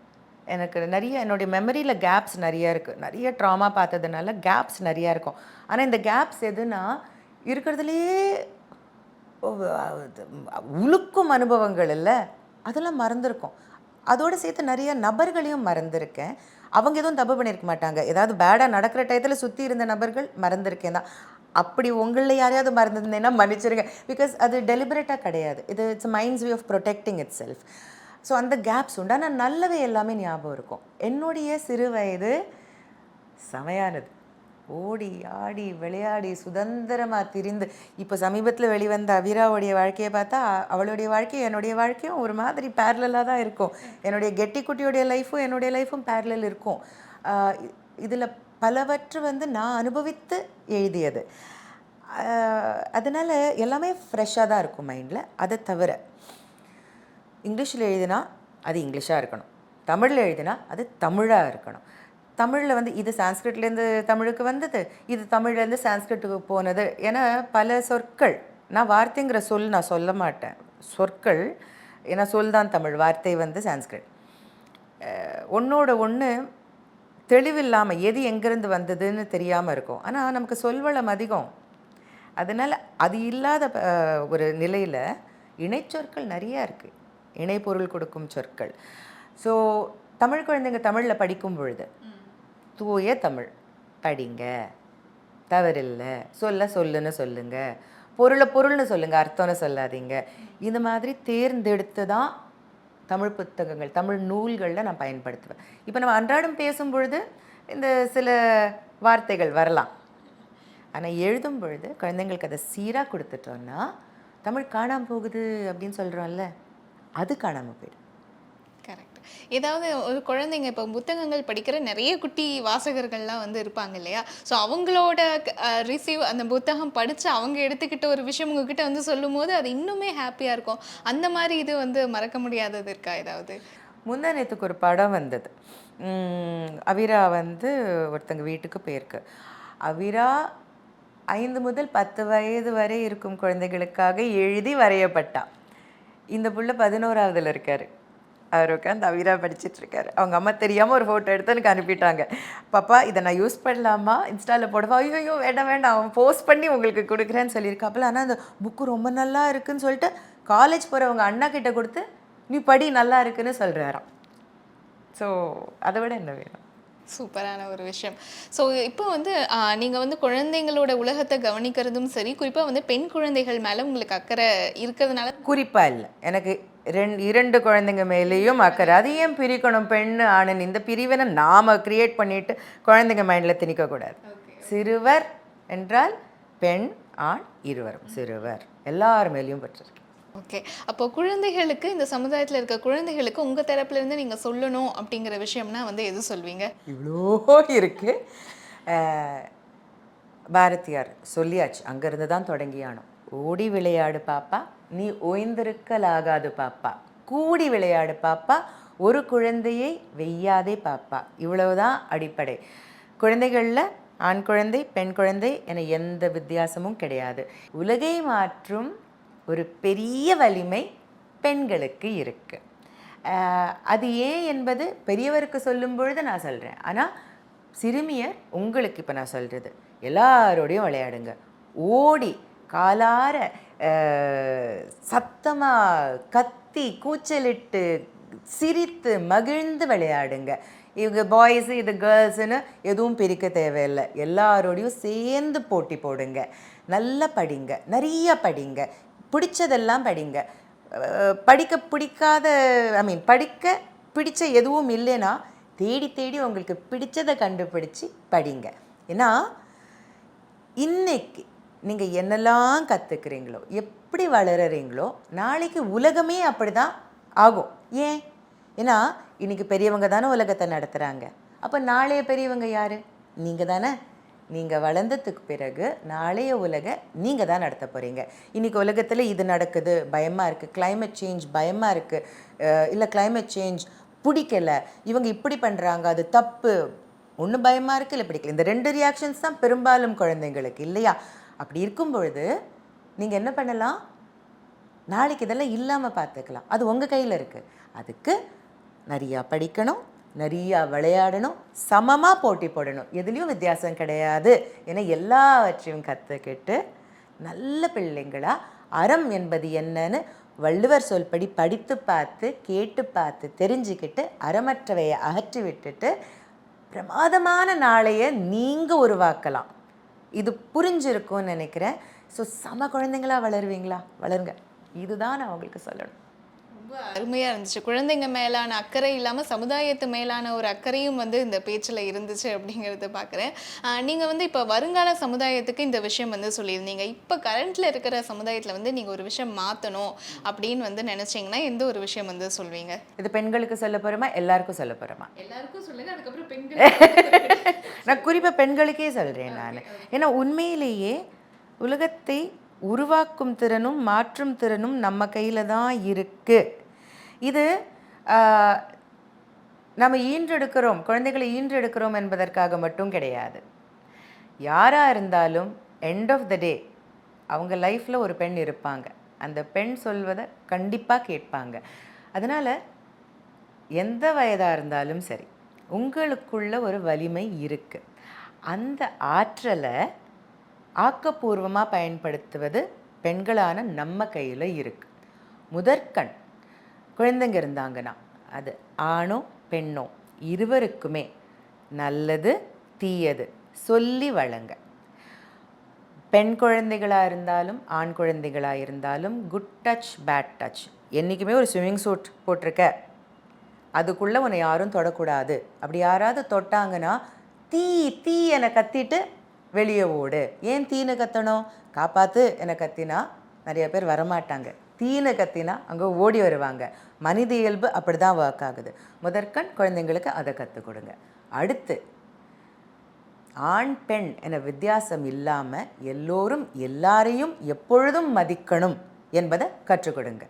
எனக்கு நெறைய என்னுடைய மெமரியில கேப்ஸ் நெறைய இருக்கு. நெறைய ட்ராமா பார்த்ததுனால கேப்ஸ் நெறையா இருக்கும். ஆனா இந்த கேப்ஸ் எதுனா, இருக்கிறதுலயே அது உழுக்கும் அனுபவங்கள் இல்ல, அதெல்லாம் மறந்திருக்கும். அதோட சேர்த்து நெறைய நபர்களையும் மறந்திருக்கேன். அவங்க எதுவும் தப்பு பண்ணியிருக்க மாட்டாங்க. ஏதாவது பேடா நடக்கிற டயத்துல சுத்தி இருந்த நபர்கள் மறந்திருக்கேன் தான். அப்படி உங்கள்ல யாரையாவது மறந்திருந்தேன்னா மன்னிச்சிடுங்க. பிகாஸ் அது டெலிபரேட்டா கிடையாது. It's mind's way of protecting itself. So அந்த கேப்ஸ் உண்டு. ஆனா நல்லவை எல்லாமே ஞாபகம் இருக்கும். என்னுடைய சிறு வயது செமையானது. ஓடி, ஆடி, விளையாடி, சுதந்திரமா திரிந்து இப்போ சமீபத்தில வெளிவந்த அவிராவுடைய வாழ்க்கைய பார்த்தா, அவளுடைய வாழ்க்கையும், என்னுடைய வாழ்க்கையும் ஒரு மாதிரி பேரலலா தான் இருக்கும். என்னுடைய கெட்டிக்குட்டியுடைய லைஃப்பும், என்னுடைய லைஃப்பும் பேரலல் இருக்கும். அ இதில பலவற்று வந்து நான் அனுபவித்து எழுதியது. அ அதனால எல்லாமே ஃப்ரெஷ்ஷா தான் இருக்கும் மைண்ட்ல. அத தவிர இங்கிலீஷில் எழுதினா அது இங்கிலீஷாக இருக்கணும். தமிழில் எழுதினா அது தமிழாக இருக்கணும். தமிழில் வந்து இது சான்ஸ்கிரிட்லேருந்து தமிழுக்கு வந்தது, இது தமிழ்லேருந்து சான்ஸ்கிரிட்டுக்கு போனது என பல சொற்கள். நான் வார்த்தைங்கிற சொல் நான் சொல்ல மாட்டேன். சொற்கள் ஏன்னா சொல் தான் தமிழ், வார்த்தை வந்து சான்ஸ்கிரிட். ஒன்றோட ஒன்று தெளிவில்லாமல் எது எங்கேருந்து வந்ததுன்னு தெரியாமல் இருக்கும். ஆனால் நமக்கு சொல்வளம் அதிகம். அதனால் அது இல்லாத ஒரு நிலையில் இணைச்சொற்கள் நிறையா இருக்குது. இணைப்பொருள் கொடுக்கும் சொற்கள். ஸோ தமிழ் குழந்தைங்க தமிழில் படிக்கும் பொழுது தூய தமிழ் படிங்க, தவறில்லை. சொல்லுன்னு சொல்லுங்க, பொருள்னு சொல்லுங்க, அர்த்தம்னு சொல்லாதீங்க. இந்த மாதிரி தேர்ந்தெடுத்து தான் தமிழ் புத்தகங்கள், தமிழ் நூல்களில் நான் பயன்படுத்துவேன். இப்போ நம்ம அன்றாடம் பேசும் பொழுது இந்த சில வார்த்தைகள் வரலாம். ஆனால் எழுதும் பொழுது குழந்தைங்களுக்கு அதை சீராக கொடுத்துட்டோன்னா தமிழ் காணாமல் போகுது அப்படின்னு சொல்கிறோம்ல, அது காணாமல் போயிடும். கரெக்ட். ஏதாவது ஒரு குழந்தைங்க இப்போ புத்தகங்கள் படிக்கிற நிறைய குட்டி வாசகர்கள்லாம் வந்து இருப்பாங்க இல்லையா? ஸோ அவங்களோட ரிசீவ் அந்த புத்தகம் படித்து அவங்க எடுத்துக்கிட்ட ஒரு விஷயம் உங்ககிட்ட வந்து சொல்லும்போது அது இன்னுமே ஹாப்பியாக இருக்கும். அந்த மாதிரி இது வந்து மறக்க முடியாதது இருக்கா ஏதாவது? முந்தா நேற்றுக்கு ஒரு படம் வந்தது. அவிரா வந்து ஒருத்தங்க வீட்டுக்கு போயிருக்கு. அவிரா 5 முதல் 10 வயது வரை இருக்கும் குழந்தைகளுக்காக எழுதி வரையப்பட்டா. இந்த புள்ள 11வதுல இருக்காரு. அவர் உட்காந்து அவிரா படிச்சிட்ருக்காரு. அவங்க அம்மா தெரியாமல் ஒரு ஃபோட்டோ எடுத்து எனக்கு அனுப்பிட்டாங்க. பாப்பா இதை நான் யூஸ் பண்ணலாமா, இன்ஸ்டாவில் போடவா? ஐயோ வேண்டாம் வேண்டாம், அவன் போஸ்ட் பண்ணி உங்களுக்கு கொடுக்குறேன்னு சொல்லியிருக்காப்புல. ஆனால் அந்த புக்கு ரொம்ப நல்லா இருக்குன்னு சொல்லிட்டு காலேஜ் போகிறவங்க அண்ணா கிட்ட கொடுத்து நீ படி நல்லா இருக்குன்னு சொல்கிறாராம். ஸோ அதை விட என்ன வேணும்? சூப்பரான ஒரு விஷயம். ஸோ இப்போ வந்து நீங்கள் வந்து குழந்தைங்களோட உலகத்தை கவனிக்கிறதும் சரி, குறிப்பாக வந்து பெண் குழந்தைகள் மேலே உங்களுக்கு அக்கறை இருக்கிறதுனால குறிப்பாக இல்லை, எனக்கு 2 குழந்தைங்க மேலேயும் அக்கறை. அது ஏன் பிரிக்கணும் பெண் ஆணுன்னு? இந்த பிரிவினை நாம் கிரியேட் பண்ணிட்டு குழந்தைங்க மைண்டில் திணிக்கக்கூடாது. சிறுவர் என்றால் பெண் ஆண் இருவரும் சிறுவர், எல்லார் மேலேயும் பற்றிருக்கு. ஓகே. அப்போ குழந்தைகளுக்கு இந்த சமுதாயத்தில் இருக்க குழந்தைகளுக்கு உங்கள் தரப்புலேருந்து நீங்கள் சொல்லணும் அப்படிங்கிற விஷயம்னா வந்து எது சொல்வீங்க? இவ்வளோ இருக்கு. பாரதியார் சொல்லியாச்சு, அங்கேருந்து தான் தொடங்கியானோம். ஓடி விளையாடு பாப்பா, நீ ஓய்ந்திருக்கலாகாது பாப்பா, கூடி விளையாடு பாப்பா, ஒரு குழந்தையை வெய்யாதே பாப்பா. இவ்வளவுதான் அடிப்படை. குழந்தைகளில் ஆண் குழந்தை பெண் குழந்தை என எந்த வித்தியாசமும் கிடையாது. உலகை மாற்றும் ஒரு பெரிய வலிமை பெண்களுக்கு இருக்கு. அது ஏன் என்பது பெரியவருக்கு சொல்லும் பொழுது நான் சொல்கிறேன். ஆனால் சிறுமியர் உங்களுக்கு இப்போ நான் சொல்கிறது, எல்லாரோடையும் விளையாடுங்க. ஓடி காலார சத்தமாக கத்தி கூச்சலிட்டு சிரித்து மகிழ்ந்து விளையாடுங்க. இவங்க பாய்ஸு இது கேர்ள்ஸுன்னு எதுவும் பிரிக்க தேவையில்லை. எல்லாரோடையும் சேர்ந்து போட்டி போடுங்க. நல்லா படிங்க, நிறைய படிங்க, பிடிச்சதெல்லாம் படிங்க. படிக்க பிடிக்காத படிக்க பிடிச்ச எதுவும் இல்லைன்னா தேடி தேடி உங்களுக்கு பிடிச்சதை கண்டுபிடிச்சி படிங்க. ஏன்னா இன்னைக்கு நீங்கள் என்னெல்லாம் கற்றுக்குறீங்களோ, எப்படி வளர்கிறீங்களோ, நாளைக்கு உலகமே அப்படி தான் ஆகும். ஏன் ஏன்னா இன்னைக்கு பெரியவங்க தானே உலகத்தை நடத்துகிறாங்க. அப்போ நாளைய பெரியவங்க யார்? நீங்கள் தானே. நீங்கள் வளர்ந்ததுக்கு பிறகு நாளைய உலக நீங்கள் தான் நடத்த போகிறீங்க. இன்றைக்கி உலகத்தில் இது நடக்குது, பயமாக இருக்குது, climate சேஞ்ச் பயமாக இருக்குது, இல்லை climate சேஞ்ச் பிடிக்கலை, இவங்க இப்படி பண்ணுறாங்க, அது தப்பு, ஒன்று பயமாக இருக்குது, இல்லை பிடிக்கல. இந்த 2 ரியாக்ஷன்ஸ் தான் பெரும்பாலும் குழந்தைங்களுக்கு, இல்லையா? அப்படி இருக்கும் பொழுது நீங்கள் என்ன பண்ணலாம்? நாளைக்கு இதெல்லாம் இல்லாமல் பார்த்துக்கலாம். அது உங்கள் கையில் இருக்குது. அதுக்கு நிறையா படிக்கணும், நிறையா விளையாடணும், சமமாக போட்டி போடணும். எதுலேயும் வித்தியாசம் கிடையாது. ஏன்னா எல்லாவற்றையும் கற்றுக்கிட்டு நல்ல பிள்ளைங்களா அறம் என்பது என்னன்னு வள்ளுவர் சொல்படி படித்து பார்த்து கேட்டு பார்த்து தெரிஞ்சுக்கிட்டு அறமற்றவையை அகற்றி விட்டுட்டு பிரமாதமான நாளைய நீங்கள் உருவாக்கலாம். இது புரிஞ்சிருக்கும்னு நினைக்கிறேன். ஸோ சம குழந்தைங்களா வளருவீங்களா? வளருங்க. இதுதான் நான் உங்களுக்கு சொல்லணும். ரொம்ப அருமையா இருந்துச்சு. குழந்தைங்க மேலான அக்கறை இல்லாம சமுதாயத்து மேலான ஒரு அக்கறையும் வந்து இந்த பேச்சுல இருந்துச்சு அப்படிங்கிறத பார்க்குறேன். நீங்க வந்து இப்ப வருங்கால சமுதாயத்துக்கு இந்த விஷயம் வந்து சொல்லியிருந்தீங்க. இப்ப கரண்ட்ல இருக்கிற சமுதாயத்துல வந்து நீங்க ஒரு விஷயம் மாத்தணும் அப்படின்னு வந்து நினைச்சீங்கன்னா எந்த ஒரு விஷயம் வந்து சொல்வீங்க? இது பெண்களுக்கு சொல்ல போகிறோமா, எல்லாருக்கும் சொல்ல போகிறோமா? எல்லாருக்கும் சொல்லுங்க. அதுக்கப்புறம் பெண்கள் நான் குறிப்பாக பெண்களுக்கே சொல்கிறேன் நான். ஏன்னா உண்மையிலேயே உலகத்தை உருவாக்கும் திறனும் மாற்றும் திறனும் நம்ம கையில் தான் இருக்குது. இது நம்ம ஈன்றெடுக்கிறோம், குழந்தைகளை ஈன்றெடுக்கிறோம் என்பதற்காக மட்டும் கிடையாது. யாராக இருந்தாலும் எண்ட் ஆஃப் த டே அவங்க லைஃப்பில் ஒரு பெண் இருப்பாங்க. அந்த பெண் சொல்வதை கண்டிப்பாக கேட்பாங்க. அதனால் எந்த வயதாக இருந்தாலும் சரி, உங்களுக்குள்ள ஒரு வலிமை இருக்குது. அந்த ஆற்றலை ஆக்கப்பூர்வமாக பயன்படுத்துவது பெண்களான நம்ம கையில் இருக்குது. முதற்கண் குழந்தைங்க இருந்தாங்கன்னா அது ஆணோ பெண்ணோ இருவருக்குமே நல்லது தீயது சொல்லி வழங்க. பெண் குழந்தைகளாக இருந்தாலும் ஆண் குழந்தைகளாக இருந்தாலும் குட் டச் பேட் டச். என்றைக்குமே ஒரு ஸ்விம்மிங் சூட் போட்டிருக்க, அதுக்குள்ளே உன்னை யாரும் தொடக்கூடாது. அப்படி யாராவது தொட்டாங்கன்னா தீ தீ என கத்திட்டு வெளியே ஓடு. ஏன் தீனு கத்தணும்? காப்பாற்று என கத்தினா நிறைய பேர் வரமாட்டாங்க. தீனு கத்தினா அங்கே ஓடி வருவாங்க. மனித இயல்பு அப்படி தான் ஒர்க் ஆகுது. முதற்கண் குழந்தைங்களுக்கு அதை கற்றுக் கொடுங்க. அடுத்து ஆண் பெண் என வித்தியாசம் இல்லாமல் எல்லோரும் எல்லாரையும் எப்பொழுதும் மதிக்கணும் என்பதை கற்றுக் கொடுங்க.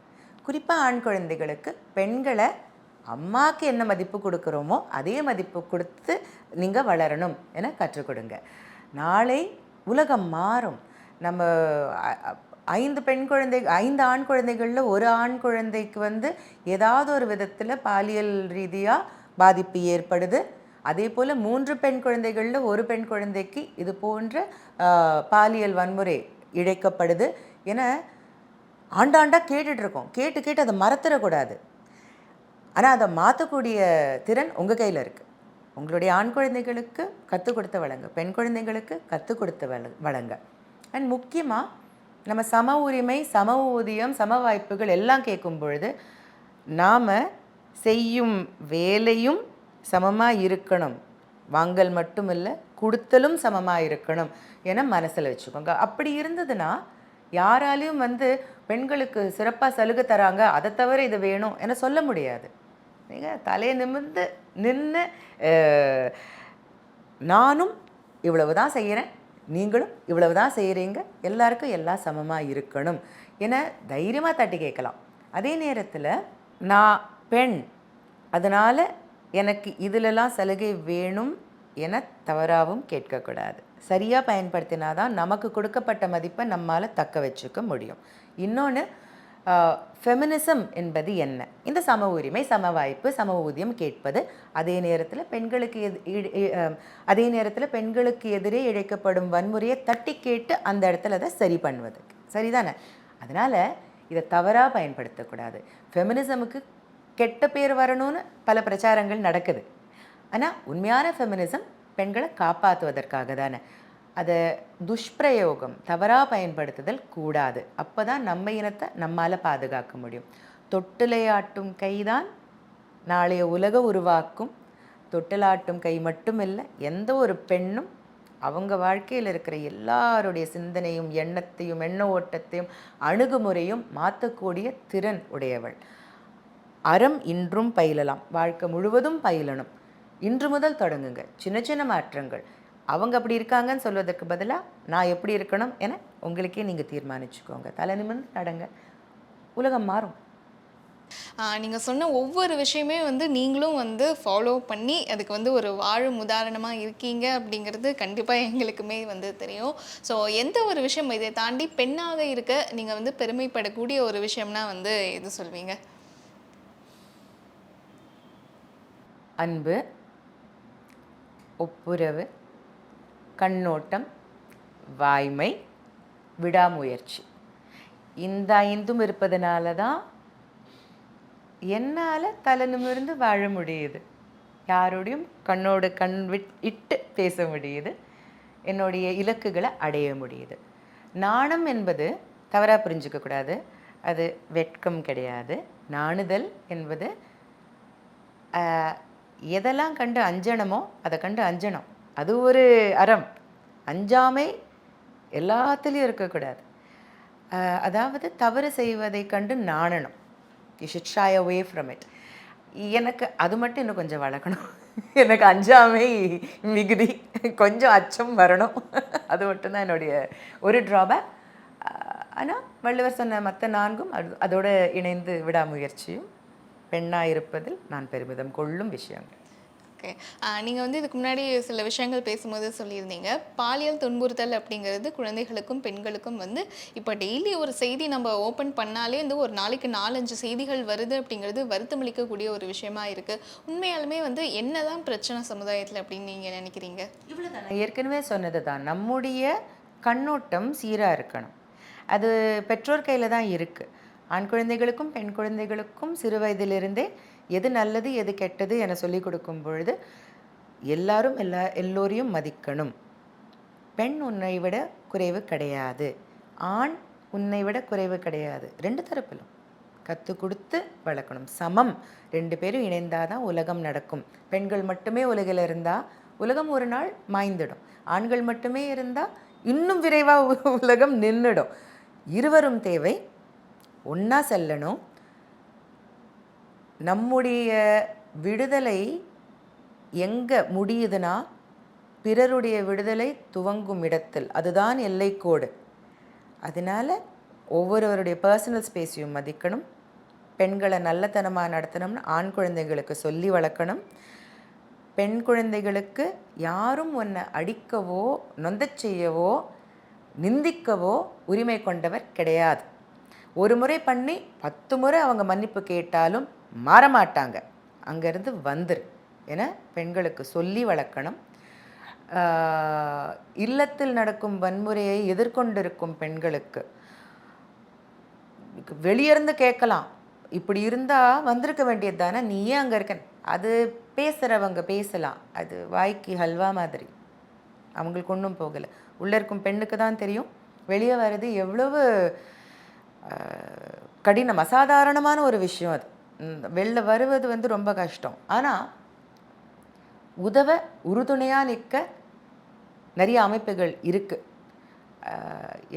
குறிப்பாக ஆண் குழந்தைகளுக்கு பெண்களை அம்மாவுக்கு என்ன மதிப்பு கொடுக்குறோமோ அதே மதிப்பு கொடுத்து நீங்கள் வளரணும் என கற்றுக் கொடுங்க. நாளை உலகம் மாறும். நம்ம 5 ஆண் குழந்தைகளில் ஒரு ஆண் குழந்தைக்கு வந்து ஏதாவது ஒரு விதத்தில் பாலியல் ரீதியாக பாதிப்பு ஏற்படுது. அதே போல் 3 பெண் குழந்தைகளில் ஒரு பெண் குழந்தைக்கு இது போன்ற பாலியல் வன்முறை இழைக்கப்படுது என ஆண்டாண்டாக கேட்டுட்ருக்கோம். கேட்டு அதை மறந்துடக்கூடாது. ஆனால் அதை மாற்றக்கூடிய திறன் உங்கள் கையில் இருக்குது. உங்களுடைய ஆண் குழந்தைகளுக்கு கற்றுக் கொடுத்து வளங்க, பெண் குழந்தைகளுக்கு கற்றுக் கொடுத்து வளங்க. அண்ட் முக்கியமாக நம்ம சம உரிமை, சம ஊதியம், சம வாய்ப்புகள் எல்லாம் கேட்கும் பொழுது நாம் செய்யும் வேலையும் சமமாக இருக்கணும். வாங்கல் மட்டும் இல்லை, கொடுத்தலும் சமமாக இருக்கணும் என மனசில் வச்சுக்கோங்க. அப்படி இருந்ததுன்னா யாராலையும் வந்து பெண்களுக்கு சிறப்பாக சலுகை தராங்க, அதை தவிர இது வேணும் என சொல்ல முடியாது. நீங்கள் தலையை நிமிர்ந்து நின்று நானும் இவ்வளவு தான் செய்கிறேன், நீங்களும் இவ்வளவு தான் செய்கிறீங்க, எல்லாருக்கும் எல்லாம் சமமாக இருக்கணும் என தைரியமாக தட்டி கேட்கலாம். அதே நேரத்தில் நான் பெண், அதனால் எனக்கு இதிலெல்லாம் சலுகை வேணும் என தவறாகவும் கேட்கக்கூடாது. சரியாக பயன்படுத்தினா தான் நமக்கு கொடுக்கப்பட்ட மதிப்பை நம்மால் தக்க வச்சுக்க முடியும். இன்னொன்று, ஃபெமினிசம் என்பது என்ன? இந்த சம உரிமை, சம வாய்ப்பு, சம ஊதியம் கேட்பது, அதே நேரத்தில் பெண்களுக்கு எதிரே இழைக்கப்படும் வன்முறையை தட்டி கேட்டு அந்த இடத்துல அதை சரி பண்ணுவதுக்கு சரிதானே? அதனால் இதை தவறாக பயன்படுத்தக்கூடாது. ஃபெமினிசமுக்கு கெட்ட பேர் வரணும்னு பல பிரச்சாரங்கள் நடக்குது. ஆனால் உண்மையான ஃபெமினிசம் பெண்களை காப்பாற்றுவதற்காக தானே. அதை துஷ்பிரயோகம், தவறாக பயன்படுத்துதல் கூடாது. அப்போ தான் நம்ம இனத்தை நம்மால் பாதுகாக்க முடியும். தொட்டிலையாட்டும் கைதான் நாளைய உலக உருவாக்கும். தொட்டிலாட்டும் கை மட்டும் இல்லை, எந்த ஒரு பெண்ணும் அவங்க வாழ்க்கையில் இருக்கிற எல்லாருடைய சிந்தனையும் எண்ணத்தையும் எண்ண ஓட்டத்தையும் அணுகுமுறையும் மாற்றக்கூடிய திறன் உடையவள். அறம் இன்றும் பயிலலாம், வாழ்க்கை முழுவதும் பயிலணும். இன்று முதல் தொடங்குங்க, சின்ன சின்ன மாற்றங்கள். அவங்க அப்படி இருக்காங்கன்னு சொல்வதற்கு பதிலாக நான் எப்படி இருக்கணும் என உங்களுக்கே நீங்கள் தீர்மானிச்சுக்கோங்க. தலை நிமிர்ந்து நடங்க, உலகம் மாறும். நீங்கள் சொன்ன ஒவ்வொரு விஷயமே வந்து நீங்களும் வந்து ஃபாலோ பண்ணி அதுக்கு வந்து ஒரு வாழும் உதாரணமாக இருக்கீங்க அப்படிங்கிறது கண்டிப்பாக எங்களுக்குமே வந்து தெரியும். ஸோ எந்த ஒரு விஷயம் இதை தாண்டி பெண்ணாக இருக்க நீங்கள் வந்து பெருமைப்படக்கூடிய ஒரு விஷயம்னா வந்து எது சொல்வீங்க? அன்பு, ஒப்புரவு, கண்ணோட்டம், வாய்மை, விடாமுயற்சி. இந்த 5ம் இருப்பதனால தான் என்னால் தலை நிமிர்ந்து வாழ முடியுது, யாரோடையும் கண்ணோடு கண் இட்டு பேச முடியுது, என்னுடைய இலக்குகளை அடைய முடியுது. நாணம் என்பது தவறாக புரிஞ்சிக்கக்கூடாது, அது வெட்கம் கிடையாது. நாணுதல் என்பது எதெல்லாம் கண்டு அஞ்சனமோ அதை கண்டு அஞ்சனம், அது ஒரு அறம். அஞ்சாமை எல்லாத்துலேயும் இருக்கக்கூடாது. அதாவது தவறு செய்வதை கண்டு நாணணும். You should shy away from it. எனக்கு அது மட்டும் இன்னும் கொஞ்சம் வளர்க்கணும். எனக்கு அஞ்சாமை மிகுதி, கொஞ்சம் அச்சம் வரணும். அது மட்டும்தான் என்னுடைய ஒரு ட்ராபேக். ஆனால் வள்ளுவர் சொன்ன மற்ற 4ம் அதோடு இணைந்து விடாமுயற்சியும் பெண்ணாக இருப்பதில் நான் பெருமிதம் கொள்ளும் விஷயங்கள். ஓகே. நீங்கள் வந்து இதுக்கு முன்னாடி சில விஷயங்கள் பேசும்போது சொல்லியிருந்தீங்க, பாலியல் துன்புறுத்தல் அப்படிங்கிறது குழந்தைகளுக்கும் பெண்களுக்கும் வந்து இப்போ டெய்லி ஒரு செய்தி நம்ம ஓப்பன் பண்ணாலே வந்து ஒரு நாளைக்கு 4-5 செய்திகள் வருது அப்படிங்கிறது வருத்தமளிக்கக்கூடிய ஒரு விஷயமா இருக்குது. உண்மையாலுமே வந்து என்னதான் பிரச்சனை சமுதாயத்தில் அப்படின்னு நீங்கள் நினைக்கிறீங்க? இவ்வளோதான், நான் ஏற்கனவே சொன்னது தான். நம்முடைய கண்ணோட்டம் சீராக இருக்கணும். அது பெற்றோர் கையில் தான் இருக்குது. ஆண் குழந்தைகளுக்கும் பெண் குழந்தைகளுக்கும் சிறு வயதிலிருந்தே எது நல்லது எது கெட்டது என சொல்லிக் கொடுக்கும் பொழுது எல்லாரும் எல்லோரையும் மதிக்கணும். பெண் உன்னை விட குறைவு கிடையாது, ஆண் உன்னை விட குறைவு கிடையாது. 2 தரப்பிலும் கற்றுக் கொடுத்து வளர்க்கணும். சமம், 2 பேரும் இணைந்தால் தான் உலகம் நடக்கும். பெண்கள் மட்டுமே உலகில் இருந்தால் உலகம் ஒரு நாள் மாய்ந்துடும். ஆண்கள் மட்டுமே இருந்தால் இன்னும் விரைவாக உலகம் நின்றுடும். இருவரும் தேவை, ஒன்றா செல்லணும். நம்முடைய விடுதலை எங்கே முடியுதுன்னா பிறருடைய விடுதலை துவங்கும் இடத்தில், அதுதான் எல்லைக்கோடு. அதனால் ஒவ்வொருவருடைய பர்சனல் ஸ்பேஸையும் மதிக்கணும். பெண்களை நல்லத்தனமாக நடத்தணும்னு ஆண் குழந்தைகளுக்கு சொல்லி வளர்க்கணும். பெண் குழந்தைகளுக்கு யாரும் உன்னை அடிக்கவோ நொந்தச் செய்யவோ நிந்திக்கவோ உரிமை கொண்டவர் கிடையாது. ஒரு முறை பண்ணி 10 முறை அவங்க மன்னிப்பு கேட்டாலும் மாறமாட்டாங்க, அங்கேருந்து வந்துரு என பெண்களுக்கு சொல்லி வளர்க்கணும். இல்லத்தில் நடக்கும் வன்முறையை எதிர்கொண்டிருக்கும் பெண்களுக்கு வெளியிருந்து கேட்கலாம், இப்படி இருந்தால் வந்திருக்க வேண்டியது தானே, நீ ஏன் அங்கே இருக்க, அது பேசுகிறவங்க பேசலாம், அது வாய்க்கு ஹல்வா மாதிரி, அவங்களுக்கு ஒன்றும் போகலை. உள்ளே இருக்கும் பெண்ணுக்கு தான் தெரியும் வெளியே வர்றது எவ்வளவு கடினம், அசாதாரணமான ஒரு விஷயம். அது வெளில வருவது வந்து ரொம்ப கஷ்டம். ஆனால் உதவ உறுதுணையாக நிற்க நிறைய அமைப்புகள் இருக்குது.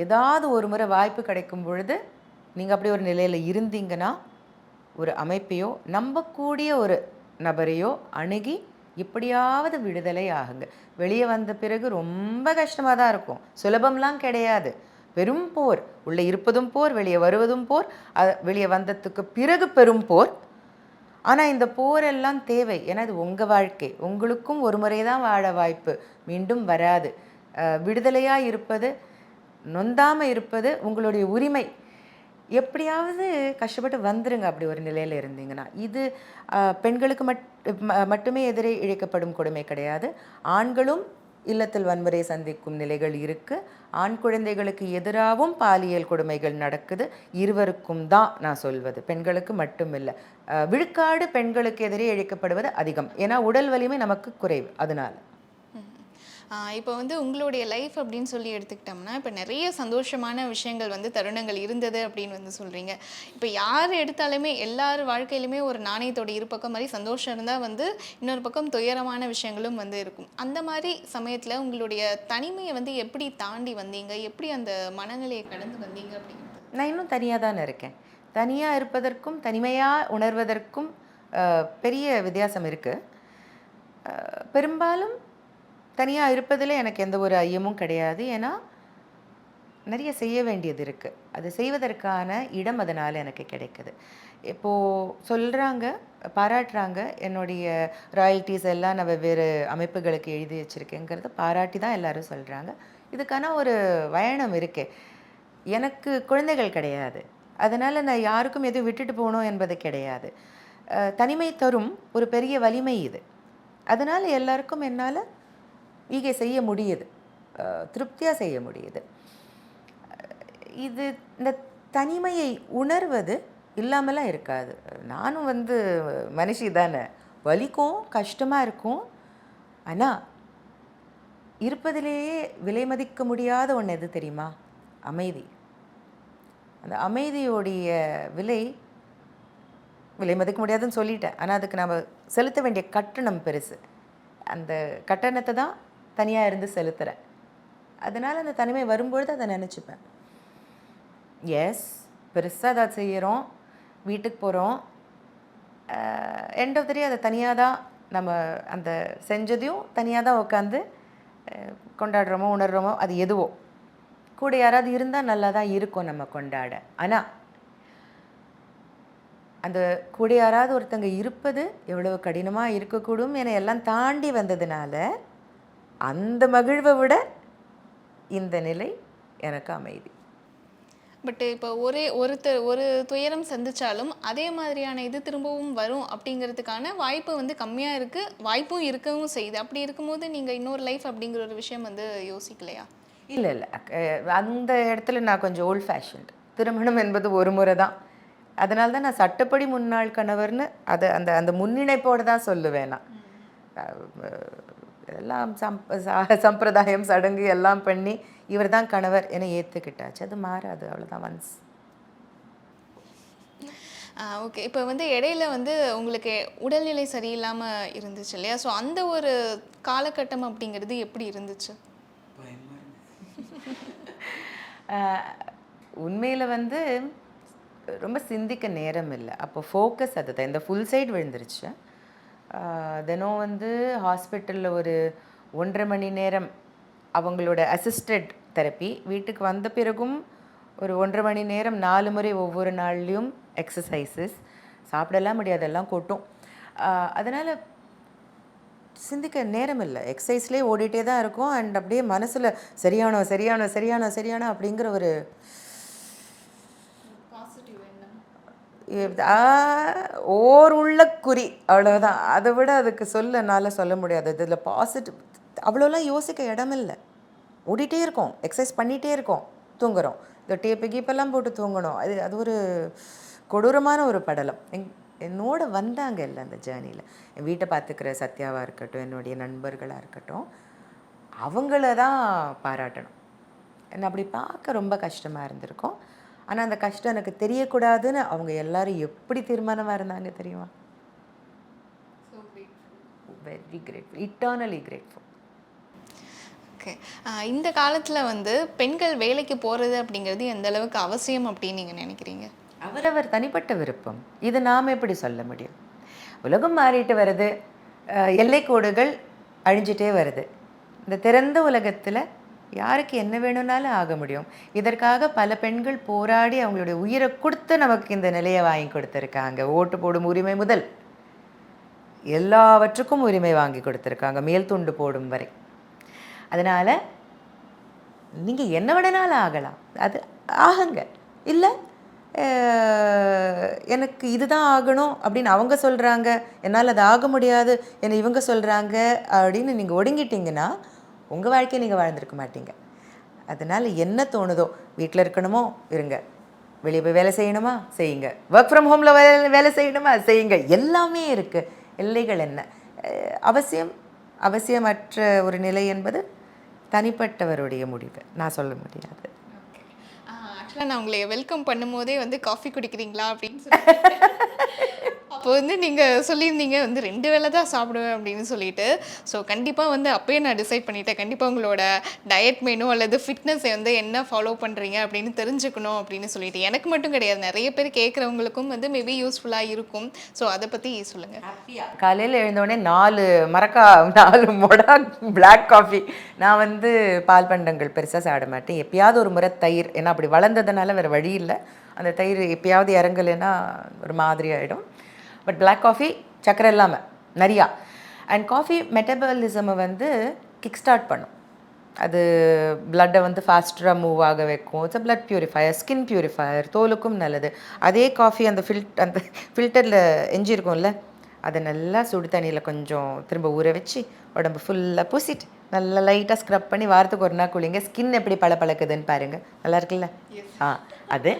ஏதாவது ஒரு முறை வாய்ப்பு கிடைக்கும் பொழுது நீங்கள் அப்படி ஒரு நிலையில் இருந்தீங்கன்னா ஒரு அமைப்பையோ நம்பக்கூடிய ஒரு நபரையோ அணுகி எப்படியாவது விடுதலை ஆகுங்க. வெளியே வந்த பிறகு ரொம்ப கஷ்டமாக தான் இருக்கும், சுலபம்லாம் கிடையாது. பெரும் போர், உள்ளே இருப்பதும் போர், வெளியே வருவதும் போர், வெளியே வந்ததுக்கு பிறகு பெரும் போர். ஆனால் இந்த போரெல்லாம் தேவை. ஏன்னா இது உங்கள் வாழ்க்கை, உங்களுக்கும் ஒரு முறை தான் வாழ வாய்ப்பு, மீண்டும் வராது. விடுதலையாக இருப்பது, நொந்தாமல் இருப்பது உங்களுடைய உரிமை. எப்படியாவது கஷ்டப்பட்டு வந்துருங்க அப்படி ஒரு நிலையில் இருந்தீங்கன்னா. இது பெண்களுக்கு மட்டுமே எதிரே இழைக்கப்படும் கொடுமை கிடையாது. ஆண்களும் இல்லத்தில் வன்முறை சந்திக்கும் நிலைகள் இருக்குது. ஆண் குழந்தைகளுக்கு எதிராகவும் பாலியல் கொடுமைகள் நடக்குது. இருவருக்கும் தான் நான் சொல்வது, பெண்களுக்கு மட்டும் இல்லை. விழுக்காடு பெண்களுக்கு எதிரே இழைக்கப்படுவது அதிகம், ஏன்னா உடல் வலிமை நமக்கு குறைவு. அதனால் இப்போ வந்து உங்களுடைய லைஃப் அப்படின்னு சொல்லி எடுத்துக்கிட்டோம்னா இப்போ நிறைய சந்தோஷமான விஷயங்கள் வந்து தருணங்கள் இருந்தது அப்படின்னு வந்து சொல்கிறீங்க. இப்போ யார் எடுத்தாலுமே எல்லார் வாழ்க்கையிலுமே ஒரு நாணயத்தோட இரு பக்கம் மாதிரி சந்தோஷம் இருந்தால் வந்து இன்னொரு பக்கம் துயரமான விஷயங்களும் வந்து இருக்கும். அந்த மாதிரி சமயத்தில் உங்களுடைய தனிமையை வந்து எப்படி தாண்டி வந்தீங்க, எப்படி அந்த மனநிலையை கடந்து வந்தீங்க அப்படிங்கிறது? நான் இன்னும் தனியாக தானே இருக்கேன். தனியாக இருப்பதற்கும் தனிமையாக உணர்வதற்கும் பெரிய வித்தியாசம் இருக்குது. பெரும்பாலும் தனியாக இருப்பதில் எனக்கு எந்த ஒரு ஐயமும் கிடையாது. ஏன்னா நிறைய செய்ய வேண்டியது இருக்குது. அது செய்வதற்கான இடம் அதனால் எனக்கு கிடைக்குது. இப்போது சொல்கிறாங்க, பாராட்டுறாங்க, என்னுடைய ராயல்ட்டிஸ் எல்லாம் நான் வெவ்வேறு அமைப்புகளுக்கு எழுதி வச்சுருக்கேங்கிறத பாராட்டி தான் எல்லோரும் சொல்கிறாங்க. இதுக்கான ஒரு பயணம் இருக்குது. எனக்கு குழந்தைகள் கிடையாது. அதனால் நான் யாருக்கும் எதுவும் விட்டுட்டு போகணும் என்பது கிடையாது. தனிமை தரும் ஒரு பெரிய வலிமை இது. அதனால் எல்லாருக்கும் என்னால் ஈகை செய்ய முடியுது, திருப்தியாக செய்ய முடியுது. இது இந்த தனிமையை உணர்வது இல்லாமலாம் இருக்காது. நானும் மனுஷி தானே, வலிக்கும், கஷ்டமாக இருக்கும். ஆனால் இருப்பதிலேயே விலை மதிக்க முடியாத ஒன்று எது தெரியுமா? அமைதி. அந்த அமைதியோடைய விலை மதிக்க முடியாதுன்னு சொல்லிட்டேன். ஆனால் அதுக்கு நம்ம செலுத்த வேண்டிய கட்டணம் பெருசு. அந்த கட்டணத்தை தான் தனியாக இருந்து செலுத்துகிறேன். அதனால் அந்த தனிமை வரும்பொழுது அதை நினச்சிப்பேன். எஸ், பெருசாக அதை செய்கிறோம், வீட்டுக்கு போகிறோம், எண்ட் ஆஃப் த டே அதை தனியாக தான் நம்ம அந்த செஞ்சதையும் தனியாக தான் உட்காந்து கொண்டாடுறோமோ உணர்கிறோமோ, அது எதுவோ. கூட யாராவது இருந்தால் நல்லா தான் இருக்கும் நம்ம கொண்டாட. ஆனால் அந்த கூட யாராவது ஒருத்தங்க இருப்பது எவ்வளவு கடினமாக இருக்கக்கூடும் என எல்லாம் தாண்டி வந்ததுனால அந்த மகிழ்வை விட இந்த நிலை எனக்கு அமைதி. பட் இப்போ ஒரு துயரம் சந்திச்சாலும் அதே மாதிரியான இது திரும்பவும் வரும் அப்படிங்கிறதுக்கான வாய்ப்பு கம்மியாக இருக்குது, வாய்ப்பும் இருக்கவும் செய்யுது. அப்படி இருக்கும்போது நீங்கள் இன்னொரு லைஃப் அப்படிங்கிற ஒரு விஷயம் யோசிக்கலையா? இல்லை, அந்த இடத்துல நான் கொஞ்சம் ஓல்ட் ஃபேஷன்ட். திருமணம் என்பது ஒரு முறை தான். அதனால தான் நான் சட்டப்படி முன்னாள் கணவர்னு அதை அந்த அந்த முன்னிணைப்போடு தான் சொல்லுவேன். நான் எல்லாம் சம்பிரதாயம் சடங்கு எல்லாம் பண்ணி இவர் தான் கணவர் என ஏற்றுக்கிட்டாச்சு. அது மாறாது, அவ்வளோதான். ஒன்ஸ். ஓகே. இப்போ இடையில உங்களுக்கு உடல்நிலை சரியில்லாமல் இருந்துச்சு இல்லையா? ஸோ அந்த ஒரு காலகட்டம் அப்படிங்கிறது எப்படி இருந்துச்சு? உண்மையில் ரொம்ப சிந்திக்க நேரம் இல்லை. அப்போ ஃபோக்கஸ் அதுதான். இந்த ஃபுல் சைடு விழுந்துருச்சு. தினம் ஹாஸ்பிட்டலில் ஒரு 1.5 மணி நேரம் அவங்களோட அசிஸ்டட் தெரப்பி. வீட்டுக்கு வந்த பிறகும் ஒரு 1.5 மணி நேரம் 4 முறை ஒவ்வொரு நாள்லேயும் எக்ஸசைசஸ். சாப்பிடலாம் முடியாது, எல்லாம் கொட்டும். அதனால் சிந்திக்க நேரம் இல்லை. எக்ஸசைஸ்லேயே ஓடிட்டே தான் இருக்கும். அண்ட் அப்படியே மனசில் சரியானோ சரியானோ சரியானோ சரியானோ அப்படிங்கிற ஒரு ஓர் உள்ள குறி, அவ்வளோதான். அதை விட அதுக்கு என்னால் சொல்ல முடியாது. இதில் பாசிட்டிவ் அவ்வளோலாம் யோசிக்க இடமில்லை. ஓடிட்டே இருக்கோம், எக்ஸசைஸ் பண்ணிகிட்டே இருக்கோம், தூங்குறோம். இந்த டேப்பு கீப்பெல்லாம் போட்டு தூங்கணும். அது ஒரு கொடூரமான ஒரு படலம். என்னோட வந்தாங்க இல்லை அந்த ஜேர்னியில். என் வீட்டை பார்த்துக்கிற சத்யாவாக இருக்கட்டும், என்னுடைய நண்பர்களாக இருக்கட்டும், அவங்கள தான் பாராட்டணும். என்னை அப்படி பார்க்க ரொம்ப கஷ்டமாக இருந்திருக்கும். ஆனால் அந்த கஷ்டம் எனக்கு தெரியக்கூடாதுன்னு அவங்க எல்லாரும் எப்படி தீர்மானமாக இருந்தாங்க தெரியுமா? Very grateful, eternally grateful. Okay. இந்த காலத்தில் பெண்கள் வேலைக்கு போகிறது அப்படிங்கிறது எந்த அளவுக்கு அவசியம் அப்படின்னு நீங்கள் நினைக்கிறீங்க? அவரவர் தனிப்பட்ட விருப்பம். இது நாம் எப்படி சொல்ல முடியும்? உலகம் மாறிட்டு வருது, எல்லைக்கோடுகள் அழிஞ்சிட்டே வருது. இந்த திறந்த உலகத்தில் யாருக்கு என்ன வேணும்னாலும் ஆக முடியும். இதற்காக பல பெண்கள் போராடி அவங்களுடைய உயிரை கொடுத்து நமக்கு இந்த நிலையை வாங்கி கொடுத்துருக்காங்க. ஓட்டு போடும் உரிமை முதல் எல்லாவற்றுக்கும் உரிமை வாங்கி கொடுத்துருக்காங்க, மேல் துண்டு போடும் வரை. அதனால் நீங்கள் என்ன வேணுனாலும் ஆகலாம், அது ஆகுங்க. இல்லை எனக்கு இதுதான் ஆகணும் அப்படின்னு அவங்க சொல்கிறாங்க, என்னால் அது ஆக முடியாது என்னை இவங்க சொல்கிறாங்க அப்படின்னு நீங்கள் ஒடுங்கிட்டீங்கன்னா உங்கள் வாழ்க்கையை நீங்கள் வாழ்ந்துருக்க மாட்டீங்க. அதனால் என்ன தோணுதோ, வீட்டில் இருக்கணுமோ இருங்க, வெளியே போய் வேலை செய்யணுமா செய்யுங்க, ஒர்க் ஃப்ரம் ஹோமில் வேலை செய்யணுமா செய்யுங்க, எல்லாமே இருக்குது. எல்லைகள் என்ன? அவசியமற்ற ஒரு நிலை என்பது தனிப்பட்டவருடைய முடிவு, நான் சொல்ல முடியாது. ஆக்சுவலாக நான் உங்களை வெல்கம் பண்ணும்போதே காஃபி குடிக்கிறீங்களா அப்படின்னு சொல்லி அப்போ வந்து நீங்கள் சொல்லியிருந்தீங்க வந்து 2 வேளை தான் சாப்பிடுவேன் அப்படின்னு சொல்லிட்டு. ஸோ கண்டிப்பாக வந்து அப்பயே நான் டிசைட் பண்ணிட்டேன். கண்டிப்பாக உங்களோட டயட் மெனு அல்லது ஃபிட்னஸை வந்து என்ன ஃபாலோ பண்ணுறீங்க அப்படின்னு தெரிஞ்சுக்கணும் அப்படின்னு சொல்லிட்டு. எனக்கு மட்டும் கிடையாது, நிறைய பேர் கேட்குறவங்களுக்கும் வந்து மேபி யூஸ்ஃபுல்லாக இருக்கும். ஸோ அதை பற்றி சொல்லுங்கள். காலையில் எழுந்தோடனே 4 மரக்கா 4 மொடா பிளாக் காஃபி. நான் வந்து பால் பண்டங்கள் பெருசாக சாப்பிட மாட்டேன். எப்பயாவது ஒரு முறை தயிர், ஏன்னா அப்படி வளர்ந்ததுனால வேறு வழி இல்லை. அந்த தயிர் எப்பயாவது இறங்கலைன்னா ஒரு மாதிரி ஆகிடும். பட் பிளாக் காஃபி சக்கரை இல்லாமல் நிறையா. அண்ட் காஃபி மெட்டபாலிசமை வந்து கிக் ஸ்டார்ட் பண்ணும். அது பிளட்டை வந்து ஃபாஸ்டராக மூவ் ஆக வைக்கும். It's a blood purifier, skin purifier, தோலுக்கும் நல்லது. அதே காஃபி அந்த ஃபில்டரில் எஞ்சிருக்கும்ல, அதை நல்லா சுடு தண்ணியில் கொஞ்சம் திரும்ப ஊற வச்சு உடம்பு ஃபுல்லாக பூசிட்டு நல்லா லைட்டாக ஸ்க்ரப் பண்ணி வாரத்துக்கு ஒரு நாள் குளிங்க. ஸ்கின் எப்படி பளபளக்குதுன்னு பாருங்கள், நல்லா இருக்குல்ல? அது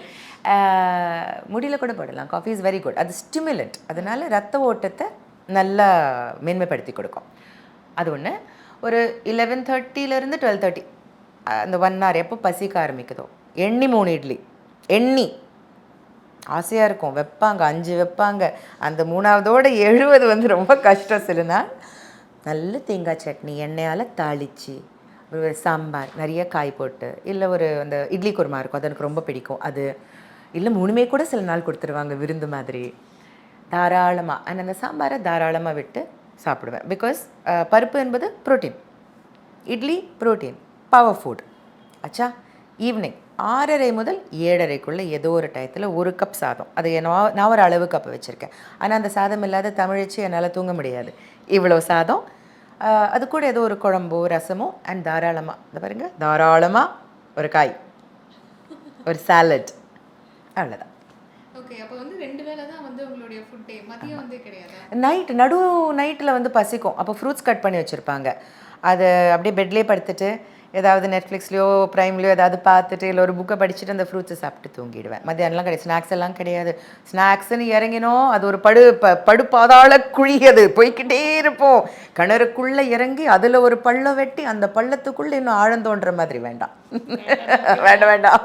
முடியல கூட போடலாம். Coffee is very good. அது ஸ்டிமுலண்ட், அதனால ரத்த ஓட்டத்தை நல்லா மேன்மைப்படுத்தி கொடுக்கும். அது ஒன்று. ஒரு 11:30 12:30 அந்த 1 hour எப்போ பசிக்க ஆரம்பிக்குதோ, 3 இட்லி எண்ணி ஆசையாக இருக்கும். வைப்பாங்க 5 வைப்பாங்க. அந்த 3வதோட 70 வந்து ரொம்ப கஷ்டம். சில நாள் நல்ல தேங்காய் சட்னி எண்ணெயால் தாளித்து, ஒரு சாம்பார் நிறைய காய் போட்டு, இல்லை ஒரு அந்த இட்லி குருமா இருக்கும், அது எனக்கு ரொம்ப பிடிக்கும். அது இல்லை 3மே கூட சில நாள் கொடுத்துருவாங்க விருந்து மாதிரி. தாராளமாக அந்த சாம்பாரை தாராளமாக விட்டு சாப்பிடுவேன். பிகாஸ் பருப்பு என்பது protein, idli protein, power food. ஆச்சா, ஈவினிங் 6:30 முதல் 7:30 ஏதோ ஒரு டயத்தில் 1 கப் சாதம். அது நான் ஒரு அளவு கப் வச்சுருக்கேன். ஆனால் அந்த சாதம் இல்லாத தமிழிச்சு என்னால் தூங்க முடியாது. இவ்வளோ சாதம், அது கூட ஏதோ ஒரு குழம்போ ரசமோ, அண்ட் தாராளமாக இந்த பாருங்க, தாராளமாக ஒரு காய், ஒரு சாலட், அவ்வளோதான். ஓகே, அப்போ வந்து 2 வேளை தான் வந்து உங்களுடைய ஃபுட்டே, மதியம் வந்து கிடையாது. நைட்டில் வந்து பசிக்கும். அப்போ ஃப்ரூட்ஸ் கட் பண்ணி வச்சுருப்பாங்க. அதை அப்படியே பெட்லேயே படுத்துட்டு ஏதாவது நெட்ஃப்ளிக்ஸ்லையோ ப்ரைம்லையோ ஏதாவது பார்த்துட்டு, இல்லை ஒரு புக்கை படிச்சுட்டு அந்த ஃப்ரூட்ஸை சாப்பிட்டு தூங்கிடுவேன். மத்தியானம்லாம் கிடையாது, ஸ்நாக்ஸ் எல்லாம் கிடையாது. ஸ்நாக்ஸ்ன்னு இறங்கினோம், அது ஒரு படுபாதாள குழி, அது போய்கிட்டே இருப்போம். கிணறுக்குள்ளே இறங்கி அதில் ஒரு பள்ளம் வெட்டி அந்த பள்ளத்துக்குள்ளே இன்னும் ஆழம் தோன்ற மாதிரி வேண்டாம். வேண்டாம்.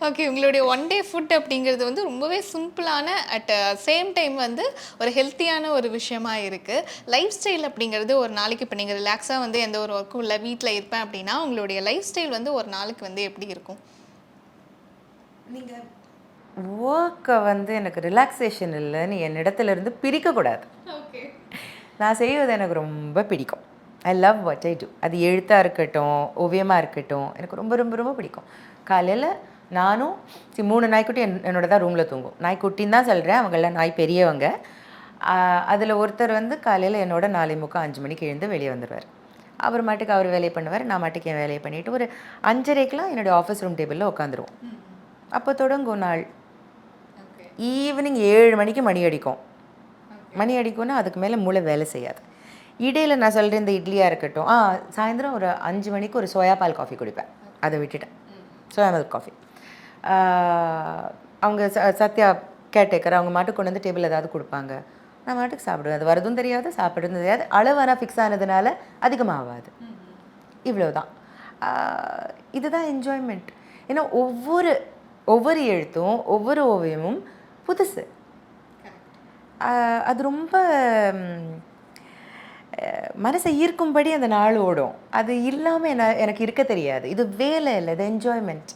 ஓகே, உங்களுடைய ஒன் டே ஃபுட் அப்படிங்கிறது வந்து ரொம்பவே சிம்பிளான, அட் சேம் டைம் வந்து ஒரு ஹெல்த்தியான ஒரு விஷயமா இருக்குது. லைஃப் ஸ்டைல் அப்படிங்கிறது ஒரு நாளைக்கு, இப்போ நீங்கள் ரிலாக்ஸாக வந்து எந்த ஒரு ஒர்க்கும் இல்லை, வீட்டில் இருப்பேன் அப்படின்னா உங்களுடைய லைஃப் ஸ்டைல் வந்து ஒரு நாளைக்கு வந்து எப்படி இருக்கும்? நீங்கள் ஒர்க்கை வந்து எனக்கு ரிலாக்ஸேஷன் இல்லைன்னு என்னிடத்துலேருந்து பிரிக்கக்கூடாது. ஓகே, நான் செய்வது எனக்கு ரொம்ப பிடிக்கும். I love what I do. அது எழுத்தாக இருக்கட்டும், ஓவியமாக இருக்கட்டும், எனக்கு ரொம்ப ரொம்ப ரொம்ப பிடிக்கும். காலையில் நானும் 3 நாய்க்குட்டி என்னோட தான் ரூமில் தூங்கும். நாய்க்குட்டின்னு தான் சொல்கிறேன், அவங்களாம் நாய் பெரியவங்க. அதில் ஒருத்தர் வந்து காலையில் என்னோட 4:45 5 மணிக்கு எழுந்து வெளியே வந்துடுவார். அவர் மாட்டுக்கு அவர் வேலையை பண்ணுவார், நான் மாட்டுக்கு என் வேலையை பண்ணிவிட்டு ஒரு 5:30க்கெலாம் என்னுடைய ஆஃபீஸ் ரூம் டேபிளில் உட்காந்துருவோம். அப்போ தொடங்கும் நாள். ஈவினிங் 7 மணிக்கு மணி அடிக்கும். மணி அடிக்கும்னா அதுக்கு மேலே மூளை வேலை செய்யாது. இடையில் நான் சொல்கிறேன், இந்த இட்லியாக இருக்கட்டும், சாயந்தரம் ஒரு 5 மணிக்கு ஒரு சோயா பால் காஃபி குடிப்பேன். அதை விட்டுட்டேன், சோயா மில்க் காஃபி. அவங்க சத்யா கேட்டேக்கர், அவங்க மாட்டுக்கு கொண்டு வந்து டேபிள் ஏதாவது கொடுப்பாங்க, நான் மாட்டுக்கு சாப்பிடுவேன். அது வரதும் தெரியாது, சாப்பிடுறதும் தெரியாது. அளவான ஃபிக்ஸ் ஆனதுனால அதிகமாகாது. இவ்வளோதான். இதுதான் என்ஜாய்மெண்ட். ஏன்னா ஒவ்வொரு எழுத்தும் ஒவ்வொரு ஓவியமும் புதுசு. அது ரொம்ப மனசை ஈர்க்கும்படி அந்த நாள் ஓடும். அது இல்லாமல் எனக்கு இருக்க தெரியாது. இது வேலை இல்லை, இது என்ஜாய்மெண்ட்.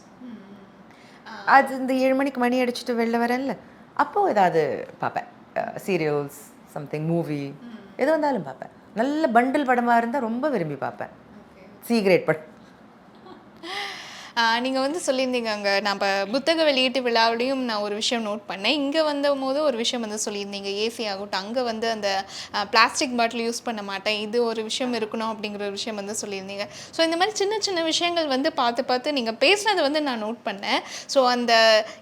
அது இந்த 7 மணிக்கு மணி அடிச்சுட்டு வெளில வரேன்ல, அப்போது ஏதாவது பார்ப்பேன், சீரியல்ஸ், சம்திங், மூவி, எது வந்தாலும் பார்ப்பேன். நல்ல பண்டில் படமாக இருந்தால் ரொம்ப விரும்பி பார்ப்பேன். சி கிரேட் படம். நீங்கள் வந்து சொல்லியிருந்தீங்க, அங்கே நம்ம புத்தக வெளியீட்டு விழாவிலையும் நான் ஒரு விஷயம் நோட் பண்ணேன். இங்கே வந்தபோது ஒரு விஷயம் வந்து சொல்லியிருந்தீங்க, ஏசி ஆகட்டும், அங்கே வந்து அந்த பிளாஸ்டிக் பாட்டில் யூஸ் பண்ண மாட்டேன், இது ஒரு விஷயம் இருக்கணும் அப்படிங்கிற ஒரு விஷயம் வந்து சொல்லியிருந்தீங்க. ஸோ இந்த மாதிரி சின்ன சின்ன விஷயங்கள் வந்து பார்த்து நீங்கள் பேசினதை வந்து நான் நோட் பண்ணேன். ஸோ அந்த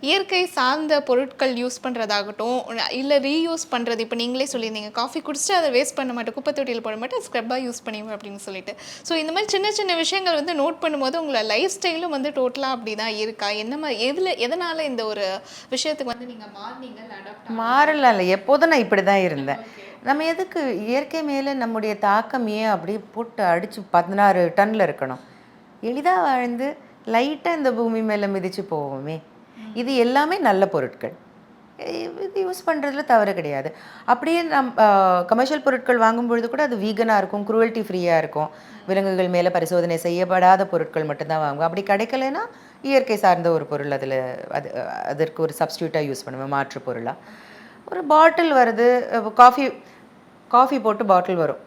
இயற்கை சார்ந்த பொருட்கள் யூஸ் பண்ணுறதாகட்டும், இல்லை ரீயூஸ் பண்ணுறது, இப்போ நீங்களே சொல்லியிருந்தீங்க காஃபி குடிச்சிட்டு அதை வேஸ்ட் பண்ண மாட்டேன், குப்பை தொட்டியில் போட மாட்டேன், ஸ்க்ரப்பாக யூஸ் பண்ணுவேன் அப்படின்னு சொல்லிட்டு. ஸோ இந்த மாதிரி சின்ன சின்ன விஷயங்கள் வந்து நோட் பண்ணும்போது உங்களை லைஃப் ஸ்டைலும் வந்து டோட்டலாக அப்படி தான் இருக்கா? என்ன மாதிரி எதனால் இந்த ஒரு விஷயத்துக்கு வந்து நீங்கள் மாறினீங்க? மாறல, எப்போதும் நான் இப்படி தான் இருந்தேன். நம்ம எதுக்கு இயற்கை மேலே நம்முடைய தாக்கம் ஏன் அப்படி போட்டு அடித்து 16 டன்னில் இருக்கணும்? எளிதாக வாழ்ந்து லைட்டாக இந்த பூமி மேலே மிதித்து போவோமே. இது எல்லாமே நல்ல பொருட்கள். இது யூஸ் பண்ணுறதுல தவறு கிடையாது. அப்படியே கமர்ஷியல் பொருட்கள் வாங்கும்பொழுது கூட அது வீகனாக இருக்கும், குரூவல்ட்டி ஃப்ரீயாக இருக்கும். விலங்குகள் மேலே பரிசோதனை செய்யப்படாத பொருட்கள் மட்டும்தான் வாங்குவோம். அப்படி கிடைக்கலனா இயற்கை சார்ந்த ஒரு பொருள் அதில் அது அதற்கு ஒரு சப்ஸ்டியூட்டாக யூஸ் பண்ணுவேன், மாற்று பொருளாக. ஒரு பாட்டில் வருது, காஃபி காஃபி போட்டு பாட்டில் வரும்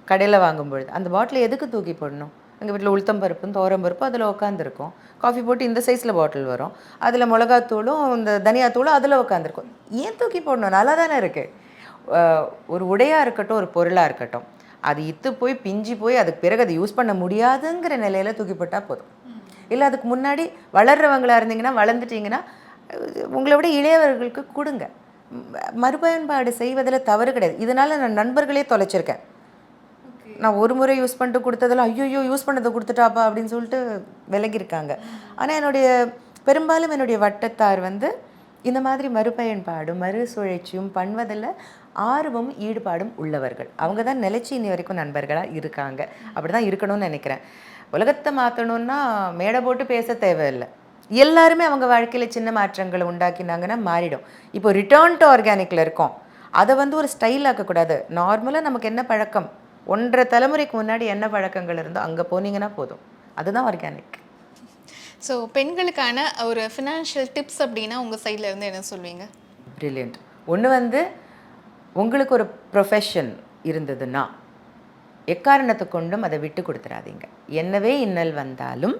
கடையில் வாங்கும்பொழுது, அந்த பாட்டில் எதுக்கு தூக்கி போடணும்? எங்கள் வீட்டில் உளுத்தம் பருப்பும் துவரம் பருப்பும் அதில் உட்காந்துருக்கும். காஃபி போட்டு இந்த சைஸில் பாட்டில் வரும், அதில் மிளகாத்தூளும் இந்த தனியாத்தூளும் அதில் உட்காந்துருக்கும். ஏன் தூக்கி போடணும்? நல்லா தானே இருக்குது. ஒரு உடையாக இருக்கட்டும், ஒரு பொருளாக இருக்கட்டும், அது இத்து போய் பிஞ்சு போய் அதுக்கு பிறகு அதை யூஸ் பண்ண முடியாதுங்கிற நிலையில் தூக்கி போட்டால் போதும். இல்லை அதுக்கு முன்னாடி வளர்கிறவங்களா இருந்தீங்கன்னா, வளர்ந்துட்டிங்கன்னா உங்களை விட இளையவர்களுக்கு கொடுங்க. மறுபயன்பாடு செய்வதில் தவறு கிடையாது. இதனால் நான் நண்பர்களே தொலைச்சிருக்கேன். நான் ஒரு முறை யூஸ் பண்ணிட்டு கொடுத்ததில் ஐயோ யூஸ் பண்ணதை கொடுத்துட்டாப்பா அப்படின்னு சொல்லிட்டு விலகியிருக்காங்க. ஆனால் பெரும்பாலும் என்னுடைய வட்டத்தார் இந்த மாதிரி மறுபயன்பாடும் மறுசுழற்சியும் பண்ணுவதில் ஆர்வமும் ஈடுபாடும் உள்ளவர்கள். அவங்க தான் நிலைச்சி இன்னி வரைக்கும் நண்பர்களாக இருக்காங்க. அப்படி தான் இருக்கணும்னு நினைக்கிறேன். உலகத்தை மாற்றணுன்னா மேடை போட்டு பேச தேவையில்லை. எல்லாருமே அவங்க வாழ்க்கையில் சின்ன மாற்றங்களை உண்டாக்கினாங்கன்னா மாறிடும். இப்போ ரிட்டர்ன் டு ஆர்கானிக்கில் இருக்கோம். அதை ஒரு ஸ்டைல் ஆக்கக்கூடாது. நார்மலாக நமக்கு என்ன பழக்கம், 1.5 தலைமுறைக்கு முன்னாடி என்ன பழக்கங்கள் இருந்தோ அங்கே போனீங்கன்னா போதும். அதுதான் ஆர்கானிக். ஸோ பெண்களுக்கான ஒரு ஃபினான்ஷியல் டிப்ஸ் அப்படின்னா உங்கள் சைடில் இருந்து என்ன சொல்வீங்க? ப்ரில்லியன்ட். ஒன்று உங்களுக்கு ஒரு ப்ரொஃபஷன் இருந்ததுன்னா எக்காரணத்தை கொண்டும் அதை விட்டு கொடுத்துடாதீங்க. என்னவே இன்னல் வந்தாலும்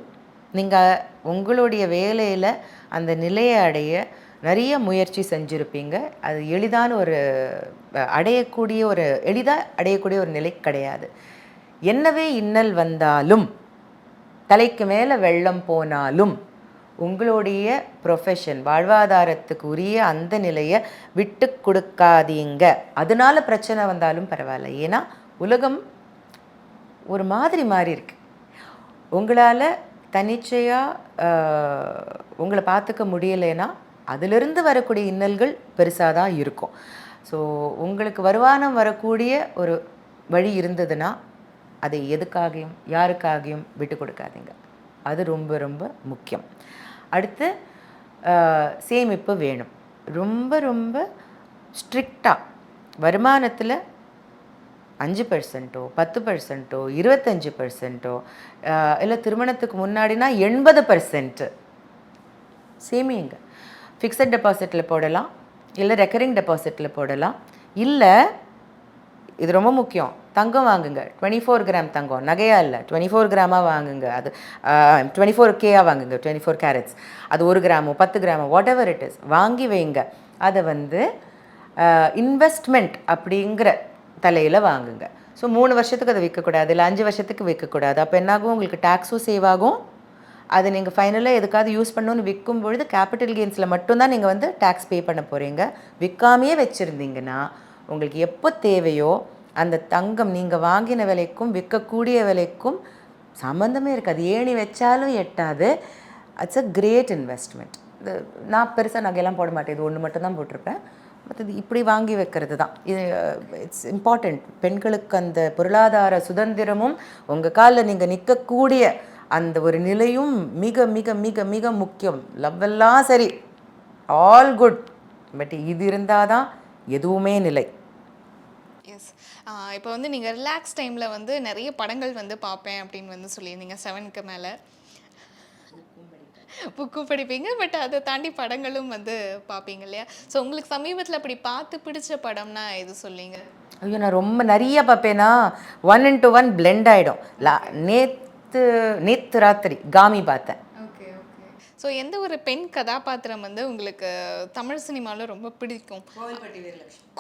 நீங்கள் உங்களுடைய வேலையில் அந்த நிலையை அடைய நிறைய முயற்சி செஞ்சுருப்பீங்க. அது எளிதாக அடையக்கூடிய ஒரு நிலை கிடையாது. என்னவே இன்னல் வந்தாலும், தலைக்கு மேலே வெள்ளம் போனாலும் உங்களுடைய ப்ரொஃபஷன் வாழ்வாதாரத்துக்கு உரிய அந்த நிலையை விட்டு கொடுக்காதீங்க. அதனால பிரச்சனை வந்தாலும் பரவாயில்ல. ஏன்னா உலகம் ஒரு மாதிரி மாறி இருக்கு. உங்களால் தனிச்சையாக உங்களை பார்த்துக்க முடியலைன்னா அதிலிருந்து வரக்கூடிய இன்னல்கள் பெருசாக தான் இருக்கும். ஸோ உங்களுக்கு வருமானம் வரக்கூடிய ஒரு வழி இருந்ததுன்னா அதை எதுக்காகவும் யாருக்காகவும் விட்டு கொடுக்காதீங்க. அது ரொம்ப ரொம்ப முக்கியம். அடுத்து சேமிப்பு வேணும். ரொம்ப ரொம்ப ஸ்ட்ரிக்டாக வருமானத்தில் 5%, 10%, 25%, இல்லை திருமணத்துக்கு முன்னாடினா 80% சேமியுங்க. ஃபிக்ஸட் டெபாசிட்டில் போடலாம், இல்லை ரெக்கரிங் டெபாசிட்டில் போடலாம். இல்லை, இது ரொம்ப முக்கியம், தங்கம் வாங்குங்க. 24 கிராம் தங்கம், நகையாக இல்லை, 24 கிராமாக வாங்குங்க. அது 24K வாங்குங்க, 24 கேரட்ஸ். அது 1 கிராமோ 10 கிராமோ வாட் எவர் இட் இஸ் வாங்கி வைங்க. அதை இன்வெஸ்ட்மெண்ட் அப்படிங்கிற தலையில் வாங்குங்க. ஸோ 3 வருஷத்துக்கு அதை விற்கக்கூடாது, இல்லை 5 வருஷத்துக்கு விற்கக்கூடாது. அப்போ என்னாகும், உங்களுக்கு டேக்ஸும் சேவ் ஆகும். அது நீங்கள் ஃபைனலாக எதுக்காவது யூஸ் பண்ணணுன்னு விற்கும் பொழுது கேபிட்டல் கெயின்ஸில் மட்டும்தான் நீங்கள் டேக்ஸ் பே பண்ண போகிறீங்க. விற்காமையே வச்சுருந்தீங்கன்னா உங்களுக்கு எப்போ தேவையோ அந்த தங்கம் நீங்கள் வாங்கின விலைக்கும் விற்கக்கூடிய விலைக்கும் சம்மந்தமே இருக்காது. ஏணி வச்சாலும் எட்டாது. It's a great investment. இது நான் பெருசாக நகையெல்லாம் போட மாட்டேன், இது ஒன்று மட்டும் தான் போட்டிருப்பேன். மற்றது இப்படி வாங்கி வைக்கிறது தான். இது இட்ஸ் இம்பார்ட்டண்ட். பெண்களுக்கு அந்த பொருளாதார சுதந்திரமும் உங்கள் காலில் நீங்கள் நிற்கக்கூடிய அந்த ஒரு நிலையும் மிக மிக மிக மிக முக்கியம். லவ்வெல்லாம் சரி, ஆல் குட், பட் இது இருந்தால் தான் எதுவுமே நிலை. எஸ். இப்போ நீங்கள் ரிலாக்ஸ் டைமில் நிறைய படங்கள் பார்ப்பேன் அப்படின்னு சொல்லியிருந்தீங்க. 7க்கு மேலே புக்கும் படிப்பீங்க, பட் அதை தாண்டி படங்களும் பார்ப்பீங்க இல்லையா? ஸோ உங்களுக்கு சமீபத்தில் அப்படி பார்த்து பிடிச்ச படம்னா எது சொல்லிங்க? ஐயோ, நான் ரொம்ப நிறைய பார்ப்பேனா, 1:1 பிளெண்ட் ஆகிடும். நேற்று ராத்திரி காமி பார்த்தேன். Okay okay. ஸோ எந்த ஒரு பெண் கதாபாத்திரம் உங்களுக்கு தமிழ் சினிமாவில் ரொம்ப பிடிக்கும்?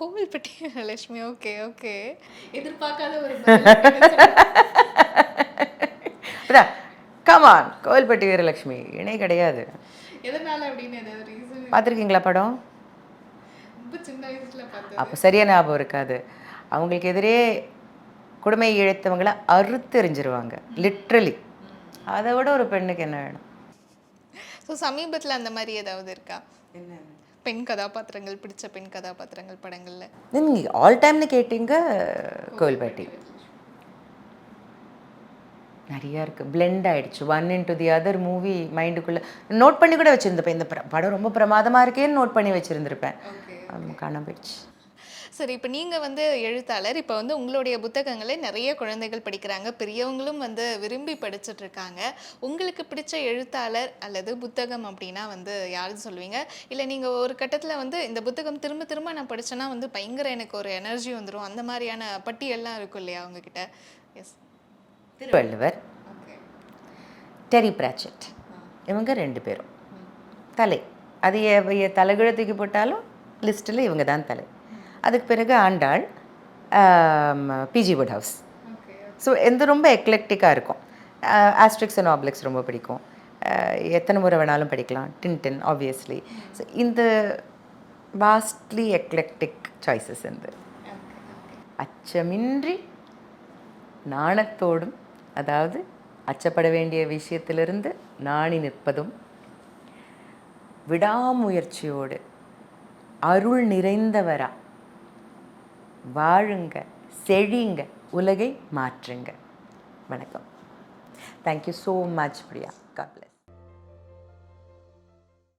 கோவில்பட்டி வீரலட்சுமி. Okay okay. எதிர்பார்க்காத ஒரு கமான், கோவில்பட்டி வீரலட்சுமி இணை கிடையாது. எதனால அப்படின்னு ஏதாவது ரீசன் பார்த்துருக்கீங்களா படம்? ரொம்ப சின்ன வயசுல பார்த்தேன். அப்போ சரியா ஞாபகம் இருக்காது. அவங்களுக்கு எதிரே கொடுமை இழைத்தவங்களை அறுத்தெறிஞ்சிருவாங்க, லிட்ரலி. அதை விட ஒரு பெண்ணுக்கு என்ன வேணும்? ஸோ சமீபத்தில் அந்த மாதிரி ஏதாவது இருக்கா? என்ன பெண் கதாபாத்திரங்கள், பிடிச்ச பெண் கதாபாத்திரங்கள் படங்களில்? நீங்கள் ஆல் டைம்னு கேட்டீங்க, கோவில்பட்டி. நிறையா இருக்குது, பிளெண்ட் ஆகிடுச்சு. One into the other movie மைண்டுக்குள்ளே நோட் பண்ணி கூட வச்சுருந்துப்பேன். இந்த படம் ரொம்ப பிரமாதமாக இருக்கேன்னு நோட் பண்ணி வச்சுருந்துருப்பேன். காணாம போயிடுச்சு. சரி, இப்போ நீங்கள் வந்து எழுத்தாளர். இப்போ வந்து உங்களுடைய புத்தகங்களை நிறைய குழந்தைகள் படிக்கிறாங்க, பெரியவங்களும் வந்து விரும்பி படிச்சுட்டு இருக்காங்க. உங்களுக்கு பிடிச்ச எழுத்தாளர் அல்லது புத்தகம் அப்படின்னா வந்து யாருன்னு சொல்லுவீங்க? இல்லை நீங்கள் ஒரு கட்டத்தில் வந்து இந்த புத்தகம் திரும்ப திரும்ப நான் படித்தேன்னா வந்து பயங்கர எனக்கு ஒரு எனர்ஜி வந்துடும், அந்த மாதிரியான பட்டியல்லாம் இருக்கும் இல்லையா உங்ககிட்ட? எஸ். திருவள்ளுவர், டெரி பிராச்சட், இவங்க 2 பேரும் தலை. அது தலைகீழ போட்டாலும் லிஸ்ட்டில் இவங்க தான் தலை. அதுக்கு பிறகு Andal, P G Wodehouse. So எந்த ரொம்ப எக்லெக்டிக்காக இருக்கும். ஆஸ்ட்ரிக்ஸ் அண்ட் ஆப்ளிக்ஸ் ரொம்ப பிடிக்கும். எத்தனை முறை வேணாலும் படிக்கலாம். Tintin obviously. ஸோ இந்த வாஸ்ட்லி எக்லெக்டிக் சாய்ஸஸ் இருந்து அச்சமின்றி நாணத்தோடும், அதாவது அச்சப்பட வேண்டிய விஷயத்திலிருந்து நாணி நிற்பதும், விடாமுயற்சியோடு அருள் நிறைந்தவரா வாழுங்க, செழிங்க, உலகை மாற்றுங்க. வணக்கம். Thank you so much Priya. God plus.